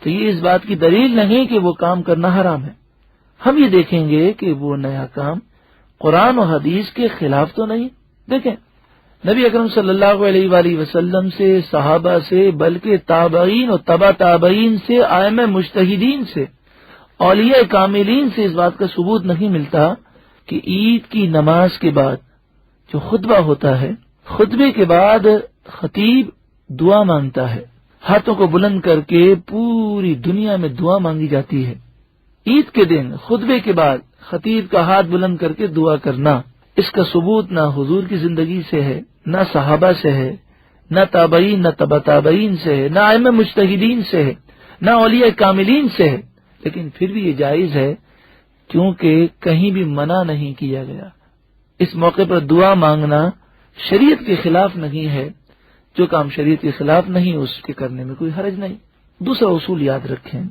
تو یہ اس بات کی دلیل نہیں کہ وہ کام کرنا حرام ہے۔ ہم یہ دیکھیں گے کہ وہ نیا کام قرآن و حدیث کے خلاف تو نہیں. دیکھیں نبی اکرم صلی اللہ علیہ وآلہ وسلم سے، صحابہ سے، بلکہ تابعین اور تبع تابعین سے، ائمہ مجتہدین سے، اولیاء کاملین سے اس بات کا ثبوت نہیں ملتا کہ عید کی نماز کے بعد جو خطبہ ہوتا ہے، خطبے کے بعد خطیب دعا مانگتا ہے، ہاتھوں کو بلند کر کے پوری دنیا میں دعا مانگی جاتی ہے. عید کے دن خطبے کے بعد خطیب کا ہاتھ بلند کر کے دعا کرنا، اس کا ثبوت نہ حضور کی زندگی سے ہے، نہ صحابہ سے ہے، نہ تابعین، نہ تبع تابعین سے ہے، نہ ائمہ مجتہدین سے ہے، نہ اولیاء کاملین سے ہے. لیکن پھر بھی یہ جائز ہے کیونکہ کہیں بھی منع نہیں کیا گیا. اس موقع پر دعا مانگنا شریعت کے خلاف نہیں ہے. جو کام شریعت کے خلاف نہیں اس کے کرنے میں کوئی حرج نہیں. دوسرا اصول یاد رکھیں،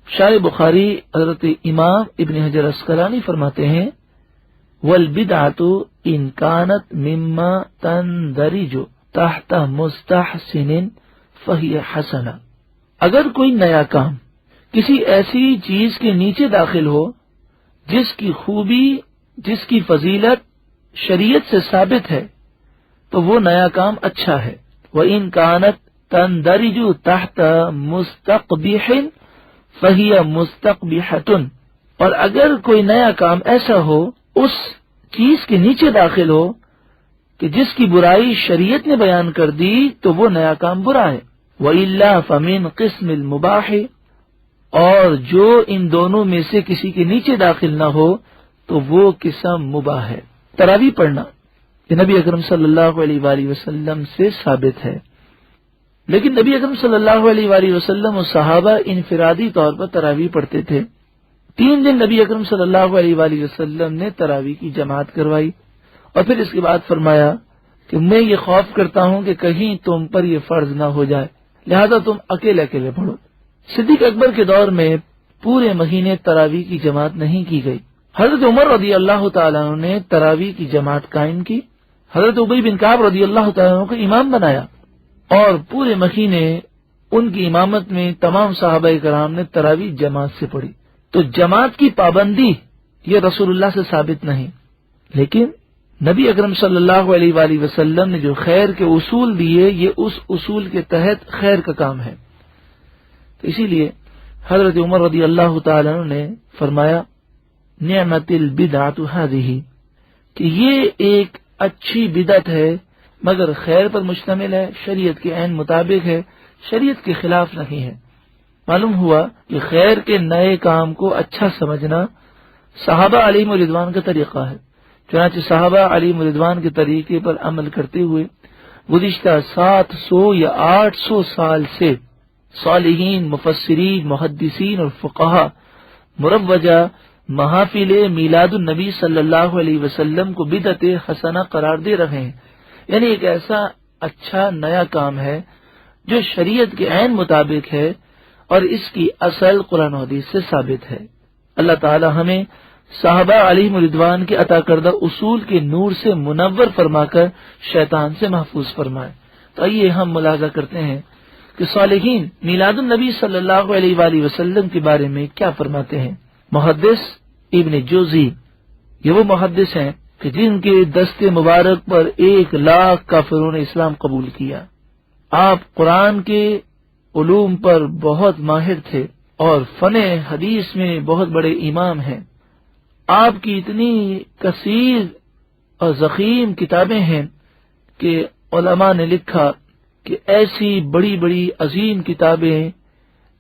شارح بخاری حضرت امام ابن حجر عسقلانی فرماتے ہیں والبدعۃ ان کانت مما تندرج تحت مستحسن فہی حسنہ. اگر کوئی نیا کام کسی ایسی چیز کے نیچے داخل ہو جس کی خوبی، جس کی فضیلت شریعت سے ثابت ہے تو وہ نیا کام اچھا ہے. وَإِن كَانَتْ تَنْدَرِجُ تَحْتَ مُسْتَقْبِحٍ فَهِيَ مُسْتَقْبِحَةٌ. اور اگر کوئی نیا کام ایسا ہو، اس چیز کے نیچے داخل ہو کہ جس کی برائی شریعت نے بیان کر دی تو وہ نیا کام برا ہے. وَإِلَّا فَمِنْ قِسْمِ الْمُبَاحِ. اور جو ان دونوں میں سے کسی کے نیچے داخل نہ ہو تو وہ قسم مباح ہے. تراویح پڑھنا یہ نبی اکرم صلی اللہ علیہ وآلہ وسلم سے ثابت ہے، لیکن نبی اکرم صلی اللہ علیہ وآلہ وسلم اور صحابہ انفرادی طور پر تراویح پڑھتے تھے. 3 دن نبی اکرم صلی اللہ علیہ وآلہ وسلم نے تراویح کی جماعت کروائی اور پھر اس کے بعد فرمایا کہ میں یہ خوف کرتا ہوں کہ کہیں تم پر یہ فرض نہ ہو جائے، لہذا تم اکیلے اکیلے پڑھو. صدیق اکبر کے دور میں پورے مہینے تراویح کی جماعت نہیں کی گئی. حضرت عمر رضی اللہ تعالیٰ عنہ نے تراویح کی جماعت قائم کی. حضرت ابی بن کعب رضی اللہ تعالیٰ عنہ کو امام بنایا اور پورے مہینے ان کی امامت میں تمام صحابہ کرام نے تراویح جماعت سے پڑھی. تو جماعت کی پابندی یہ رسول اللہ سے ثابت نہیں، لیکن نبی اکرم صلی اللہ علیہ وآلہ وسلم نے جو خیر کے اصول دیے یہ اس اصول کے تحت خیر کا کام ہے. تو اسی لیے حضرت عمر رضی اللہ تعالیٰ عنہ نے فرمایا نعمت البدعۃ ہذہ، کہ یہ ایک اچھی بدعت ہے مگر خیر پر مشتمل ہے، شریعت کے عین مطابق ہے، شریعت کے خلاف نہیں ہے. معلوم ہوا کہ خیر کے نئے کام کو اچھا سمجھنا صحابہ علیہم رضوان کا طریقہ ہے. چنانچہ صحابہ علیہم رضوان کے طریقے پر عمل کرتے ہوئے گزشتہ 700 یا 800 سال سے صالحین، مفسرین، محدثین اور فقہا مروجہ محافل میلاد النبی صلی اللہ علیہ وسلم کو بدعت حسنہ قرار دے رہے ہیں. یعنی ایک ایسا اچھا نیا کام ہے جو شریعت کے عین مطابق ہے اور اس کی اصل قرآن و حدیث سے ثابت ہے. اللہ تعالی ہمیں صحابہ علیہم رضوان کے عطا کردہ اصول کے نور سے منور فرما کر شیطان سے محفوظ فرمائے. تو آئیے ہم ملاحظہ کرتے ہیں کہ صالحین میلاد النبی صلی اللہ علیہ وآلہ وسلم کے بارے میں کیا فرماتے ہیں. محدث ابن جوزی یہ وہ محدث ہیں کہ جن کے دست مبارک پر 1,00,000 کافروں نے اسلام قبول کیا. آپ قرآن کے علوم پر بہت ماہر تھے اور فن حدیث میں بہت بڑے امام ہیں. آپ کی اتنی کثیر اور ضخیم کتابیں ہیں کہ علماء نے لکھا کہ ایسی بڑی بڑی عظیم کتابیں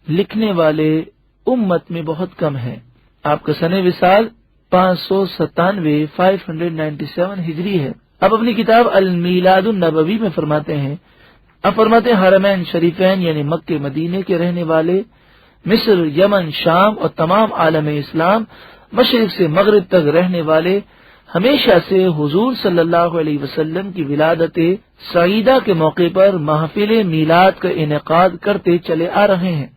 لکھنے والے امت میں بہت کم ہیں. آپ کا سن وصال 597 ہجری ہے. اب اپنی کتاب المیلاد النبوی میں فرماتے ہیں حرمین شریفین یعنی مکہ مدینے کے رہنے والے، مصر، یمن، شام اور تمام عالم اسلام مشرق سے مغرب تک رہنے والے ہمیشہ سے حضور صلی اللہ علیہ وسلم کی ولادت سعیدہ کے موقع پر محفل میلاد کا انعقاد کرتے چلے آ رہے ہیں.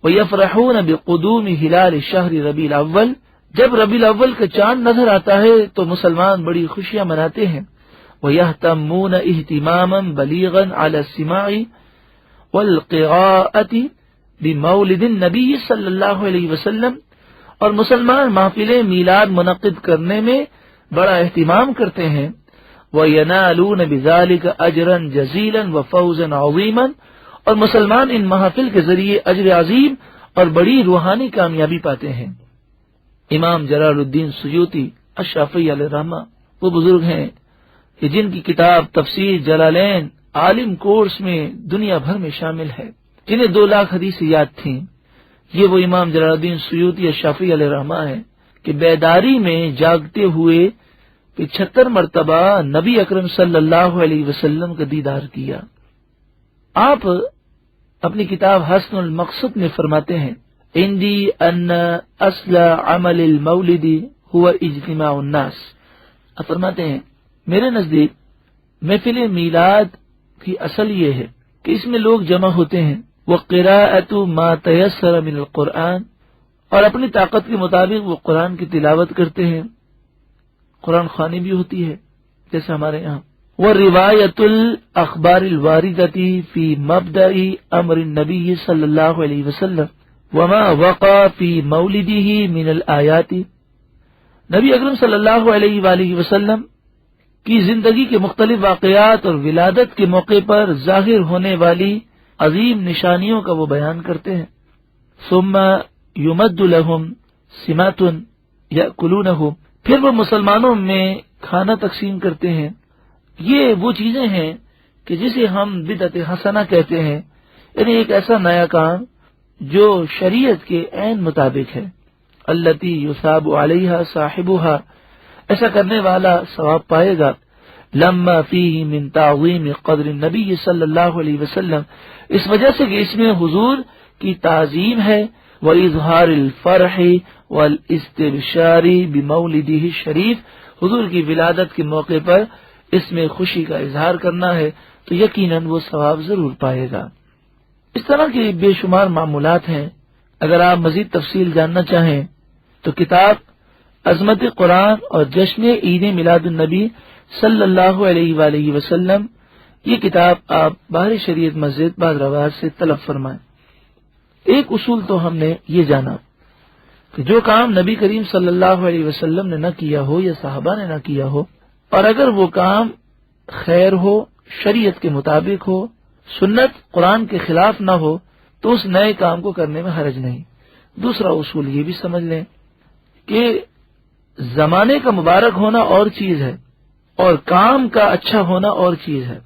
وَيَفْرَحُونَ بِقُدُومِ هِلَالِ شَهْرِ رَبِيعِ الْأَوَّلِ. جب ربیع الاول کا چاند نظر آتا ہے تو مسلمان بڑی خوشیاں مناتے ہیں. وَيَهْتَمُّونَ اهتماما بَلِيغًا عَلَى السِّمَاعِ وَالْقِرَاءَةِ بِمَوْلِدِ النَّبِيِّ صلی اللہ علیہ وسلم. اور مسلمان محفلیں میلاد منعقد کرنے میں بڑا اہتمام کرتے ہیں. وَيَنَالُونَ بِذَلِكَ أَجْرًا جَزِيلًا وَفَوْزًا عَظِيمًا، اور مسلمان ان محافل کے ذریعے اجر عظیم اور بڑی روحانی کامیابی پاتے ہیں. امام جلال الدین سیوطی الشافعی علیہ الرحمہ وہ بزرگ ہیں کہ جن کی کتاب تفسیر جلالین عالم کورس میں دنیا بھر میں شامل ہے، جنہیں 2 لاکھ حدیثیں یاد تھیں. یہ وہ امام جلال الدین سیوطی الشافعی علیہ الرحمہ ہے کہ بیداری میں جاگتے ہوئے 75 مرتبہ نبی اکرم صلی اللہ علیہ وسلم کا دیدار کیا. آپ اپنی کتاب حسن المقصد میں فرماتے ہیں اندی ان اصل عمل المولد هو اجتماع الناس. آپ فرماتے ہیں میرے نزدیک محفل میلاد کی اصل یہ ہے کہ اس میں لوگ جمع ہوتے ہیں. وقراءۃ ما تیسر من القرآن، اور اپنی طاقت کے مطابق وہ قرآن کی تلاوت کرتے ہیں، قرآن خوانی بھی ہوتی ہے جیسے ہمارے یہاں. وروایت الاخبار الواردۃ فی مبدأ امر النبی صلی اللہ علیہ وسلم وما وقع فی مولدہ من الآیات. نبی اکرم صلی اللہ علیہ وآلہ وسلم کی زندگی کے مختلف واقعات اور ولادت کے موقع پر ظاہر ہونے والی عظیم نشانیوں کا وہ بیان کرتے ہیں. ثم یمد لهم سمات یأکلونہ، پھر وہ مسلمانوں میں کھانا تقسیم کرتے ہیں. یہ وہ چیزیں ہیں کہ جسے ہم بدعت حسنہ کہتے ہیں، یعنی ایک ایسا نیا کام جو شریعت کے عین مطابق ہے. التی یثاب علیہا صاحبہا، ایسا کرنے والا ثواب پائے گا. لما فیہ من تعظیم قدر النبی صلی اللہ علیہ وسلم، اس وجہ سے کہ اس میں حضور کی تعظیم ہے. وَإِظْهَارِ الْفَرْحِ وَالْإِسْتِبْشَارِ بِمَوْلِدِهِ الشریف، حضور کی ولادت کے موقع پر اس میں خوشی کا اظہار کرنا ہے تو یقیناً وہ ثواب ضرور پائے گا. اس طرح کی بے شمار معمولات ہیں. اگر آپ مزید تفصیل جاننا چاہیں تو کتاب عظمت قرآن اور جشن عید میلاد النبی صلی اللہ علیہ وآلہ وسلم، یہ کتاب آپ باہر شریعت مسجد بعد رواج سے طلب فرمائیں. ایک اصول تو ہم نے یہ جانا کہ جو کام نبی کریم صلی اللہ علیہ وسلم نے نہ کیا ہو یا صحابہ نے نہ کیا ہو، اور اگر وہ کام خیر ہو، شریعت کے مطابق ہو، سنت قرآن کے خلاف نہ ہو، تو اس نئے کام کو کرنے میں حرج نہیں. دوسرا اصول یہ بھی سمجھ لیں کہ زمانے کا مبارک ہونا اور چیز ہے اور کام کا اچھا ہونا اور چیز ہے.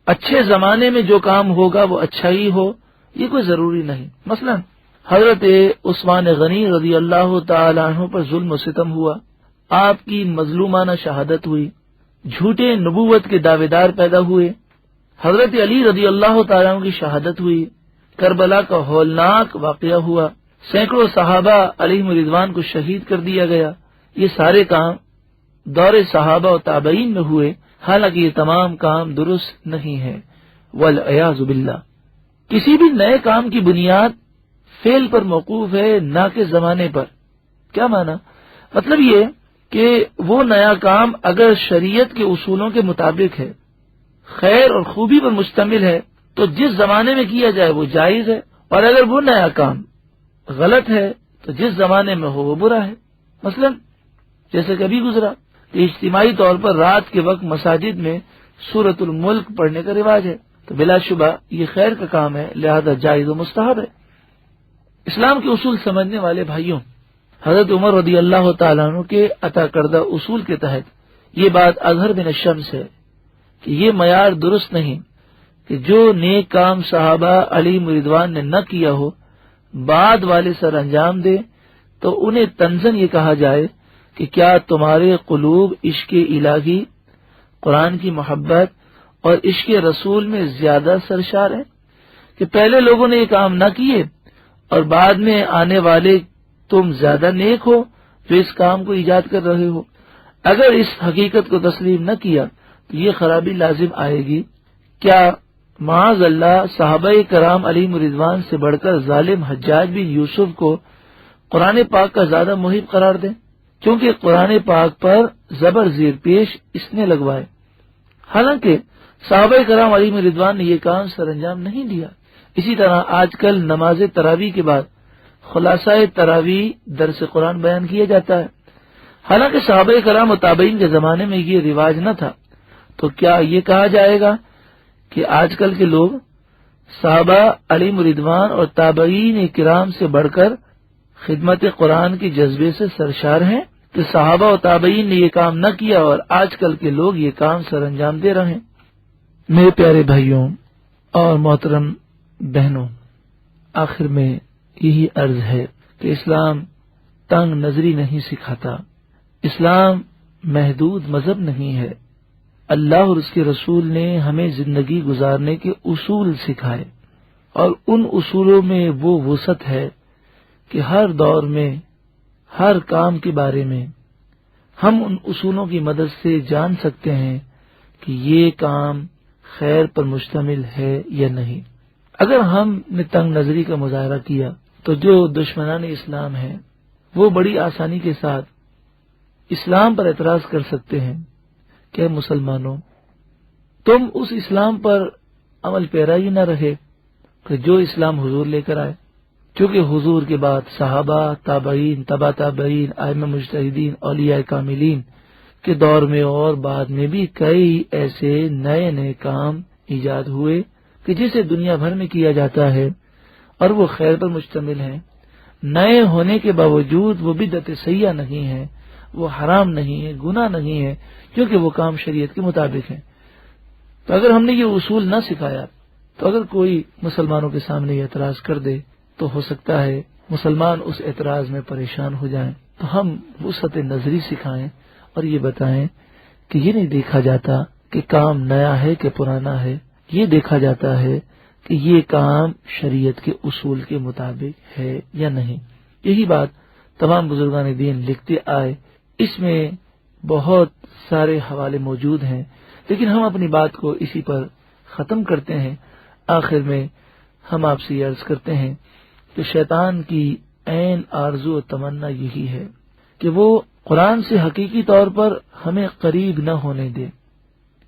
اچھے زمانے میں جو کام ہوگا وہ اچھا ہی ہو، یہ کوئی ضروری نہیں. مثلا حضرت عثمان غنی رضی اللہ تعالی عنہ پر ظلم و ستم ہوا، آپ کی مظلومانہ شہادت ہوئی، جھوٹے نبوت کے دعوے دار پیدا ہوئے. حضرت علی رضی اللہ تعالی عنہ کی شہادت ہوئی، کربلا کا ہولناک واقعہ ہوا، سینکڑوں صحابہ علیہم رضوان کو شہید کر دیا گیا. یہ سارے کام دور صحابہ و تابعین میں ہوئے، حالانکہ یہ تمام کام درست نہیں ہے والعیاذ باللہ. کسی بھی نئے کام کی بنیاد فعل پر موقوف ہے، نہ کہ زمانے پر. کیا معنی؟ مطلب یہ کہ وہ نیا کام اگر شریعت کے اصولوں کے مطابق ہے، خیر اور خوبی پر مشتمل ہے، تو جس زمانے میں کیا جائے وہ جائز ہے، اور اگر وہ نیا کام غلط ہے تو جس زمانے میں ہو وہ برا ہے. مثلا جیسے کبھی گزرا کہ اجتماعی طور پر رات کے وقت مساجد میں سورۃ الملک پڑھنے کا رواج ہے، تو بلا شبہ یہ خیر کا کام ہے، لہذا جائز و مستحب ہے. اسلام کے اصول سمجھنے والے بھائیوں، حضرت عمر رضی اللہ تعالیٰ عنہ کے عطا کردہ اصول کے تحت یہ بات اظہر بن الشمس ہے کہ یہ معیار درست نہیں کہ جو نیک کام صحابہ علیہم رضوان نے نہ کیا ہو بعد والے سر انجام دے تو انہیں تنزن یہ کہا جائے کہ کیا تمہارے قلوب عشق الہی، قرآن کی محبت اور عشق رسول میں زیادہ سرشار ہے کہ پہلے لوگوں نے یہ کام نہ کیے اور بعد میں آنے والے تم زیادہ نیک ہو جو اس کام کو ایجاد کر رہے ہو. اگر اس حقیقت کو تسلیم نہ کیا تو یہ خرابی لازم آئے گی. کیا معاذ اللہ صحابہ کرام علیہم رضوان سے بڑھ کر ظالم حجاج بن یوسف کو قرآن پاک کا زیادہ محب قرار دیں کیونکہ قرآن پاک پر زبر زیر پیش اس نے لگوائے، حالانکہ صحابہ کرام علیہم رضوان نے یہ کام سر انجام نہیں دیا. اسی طرح آج کل نماز تراویح کے بعد خلاصہ تراویح درس قرآن بیان کیا جاتا ہے۔ حالانکہ صحابہ کرام و تابعین کے زمانے میں یہ رواج نہ تھا، تو کیا یہ کہا جائے گا کہ آج کل کے لوگ صحابہ علیہم رضوان اور تابعین کرام سے بڑھ کر خدمت قرآن کے جذبے سے سرشار ہیں کہ صحابہ و تابعین نے یہ کام نہ کیا اور آج کل کے لوگ یہ کام سر انجام دے رہے ہیں؟ میرے پیارے بھائیوں اور محترم بہنوں، آخر میں یہی عرض ہے کہ اسلام تنگ نظری نہیں سکھاتا، اسلام محدود مذہب نہیں ہے۔ اللہ اور اس کے رسول نے ہمیں زندگی گزارنے کے اصول سکھائے، اور ان اصولوں میں وہ وسعت ہے کہ ہر دور میں ہر کام کے بارے میں ہم ان اصولوں کی مدد سے جان سکتے ہیں کہ یہ کام خیر پر مشتمل ہے یا نہیں۔ اگر ہم نے تنگ نظری کا مظاہرہ کیا تو جو دشمنان اسلام ہیں وہ بڑی آسانی کے ساتھ اسلام پر اعتراض کر سکتے ہیں کہ مسلمانوں، تم اس اسلام پر عمل پیرا ہی نہ رہے کہ جو اسلام حضور لے کر آئے، کیونکہ حضور کے بعد صحابہ، تابعین، تبع تابعین، ائمہ مجتہدین، اولیاء کاملین کے دور میں اور بعد میں بھی کئی ایسے نئے نئے کام ایجاد ہوئے کہ جسے دنیا بھر میں کیا جاتا ہے اور وہ خیر پر مشتمل ہیں۔ نئے ہونے کے باوجود وہ بدعت سیئہ نہیں ہے، وہ حرام نہیں ہے، گناہ نہیں ہے، کیونکہ وہ کام شریعت کے مطابق ہیں۔ تو اگر ہم نے یہ اصول نہ سکھایا تو اگر کوئی مسلمانوں کے سامنے یہ اعتراض کر دے تو ہو سکتا ہے مسلمان اس اعتراض میں پریشان ہو جائیں۔ تو ہم وسعت نظری سکھائیں اور یہ بتائیں کہ یہ نہیں دیکھا جاتا کہ کام نیا ہے کہ پرانا ہے، یہ دیکھا جاتا ہے کہ یہ کام شریعت کے اصول کے مطابق ہے یا نہیں۔ یہی بات تمام بزرگان دین لکھتے آئے، اس میں بہت سارے حوالے موجود ہیں، لیکن ہم اپنی بات کو اسی پر ختم کرتے ہیں۔ آخر میں ہم آپ سے یہ عرض کرتے ہیں کہ شیطان کی عین آرزو و تمنا یہی ہے کہ وہ قرآن سے حقیقی طور پر ہمیں قریب نہ ہونے دے،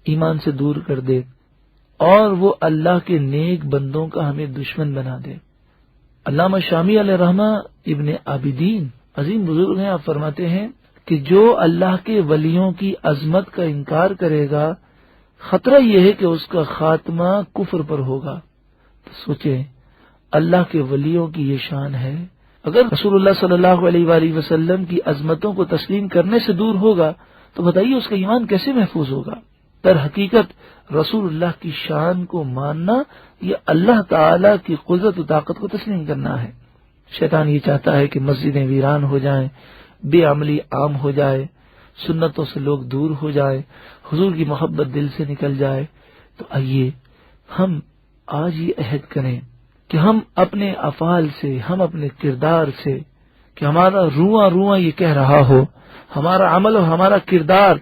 ایمان سے دور کر دے، اور وہ اللہ کے نیک بندوں کا ہمیں دشمن بنا دے۔ علامہ شامی علیہ رحمہ ابن عابدین عظیم بزرگ ہیں، آپ فرماتے ہیں کہ جو اللہ کے ولیوں کی عظمت کا انکار کرے گا، خطرہ یہ ہے کہ اس کا خاتمہ کفر پر ہوگا۔ تو سوچیں، اللہ کے ولیوں کی یہ شان ہے، اگر رسول اللہ صلی اللہ علیہ وآلہ وسلم کی عظمتوں کو تسلیم کرنے سے دور ہوگا تو بتائیے اس کا ایمان کیسے محفوظ ہوگا؟ در حقیقت رسول اللہ کی شان کو ماننا یہ اللہ تعالی کی قدرت و طاقت کو تسلیم کرنا ہے۔ شیطان یہ چاہتا ہے کہ مسجدیں ویران ہو جائیں، بے عملی عام ہو جائے، سنتوں سے لوگ دور ہو جائے، حضور کی محبت دل سے نکل جائے۔ تو آئیے ہم آج یہ عہد کریں کہ ہم اپنے افعال سے، ہم اپنے کردار سے، کہ ہمارا رواں رواں یہ کہہ رہا ہو، ہمارا عمل اور ہمارا کردار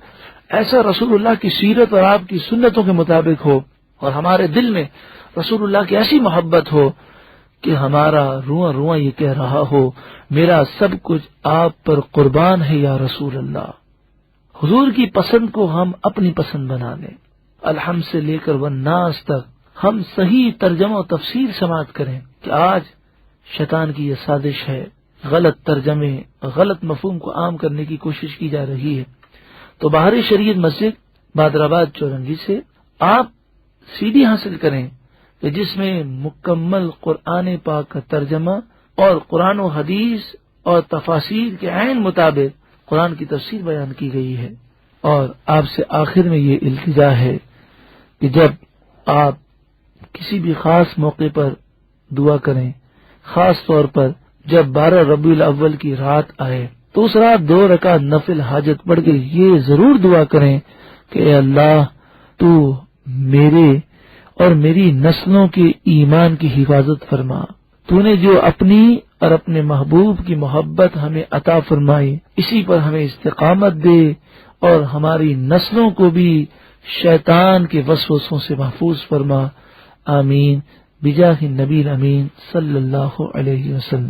ایسا رسول اللہ کی سیرت اور آپ کی سنتوں کے مطابق ہو، اور ہمارے دل میں رسول اللہ کی ایسی محبت ہو کہ ہمارا رواں رواں یہ کہہ رہا ہو، میرا سب کچھ آپ پر قربان ہے یا رسول اللہ۔ حضور کی پسند کو ہم اپنی پسند بنا لیں، الحمد سے لے کر والناس تک ہم صحیح ترجمہ و تفسیر سماعت کریں کہ آج شیطان کی یہ سازش ہے، غلط ترجمے، غلط مفہوم کو عام کرنے کی کوشش کی جا رہی ہے۔ تو باہر شریعت مسجد بادرآباد چورنجی سے آپ سی ڈی حاصل کریں کہ جس میں مکمل قرآن پاک کا ترجمہ اور قرآن و حدیث اور تفاسیر کے عین مطابق قرآن کی تفسیر بیان کی گئی ہے۔ اور آپ سے آخر میں یہ التجا ہے کہ جب آپ کسی بھی خاص موقع پر دعا کریں، خاص طور پر جب 12 ربیع الاول کی رات آئے تو اس رات 2 رکعت نفل حاجت پڑھ کے یہ ضرور دعا کریں کہ اے اللہ تو میرے اور میری نسلوں کے ایمان کی حفاظت فرما، تو نے جو اپنی اور اپنے محبوب کی محبت ہمیں عطا فرمائی اسی پر ہمیں استقامت دے، اور ہماری نسلوں کو بھی شیطان کے وسوسوں سے محفوظ فرما۔ آمین بجاہ النبی الامین صلی اللہ علیہ وسلم۔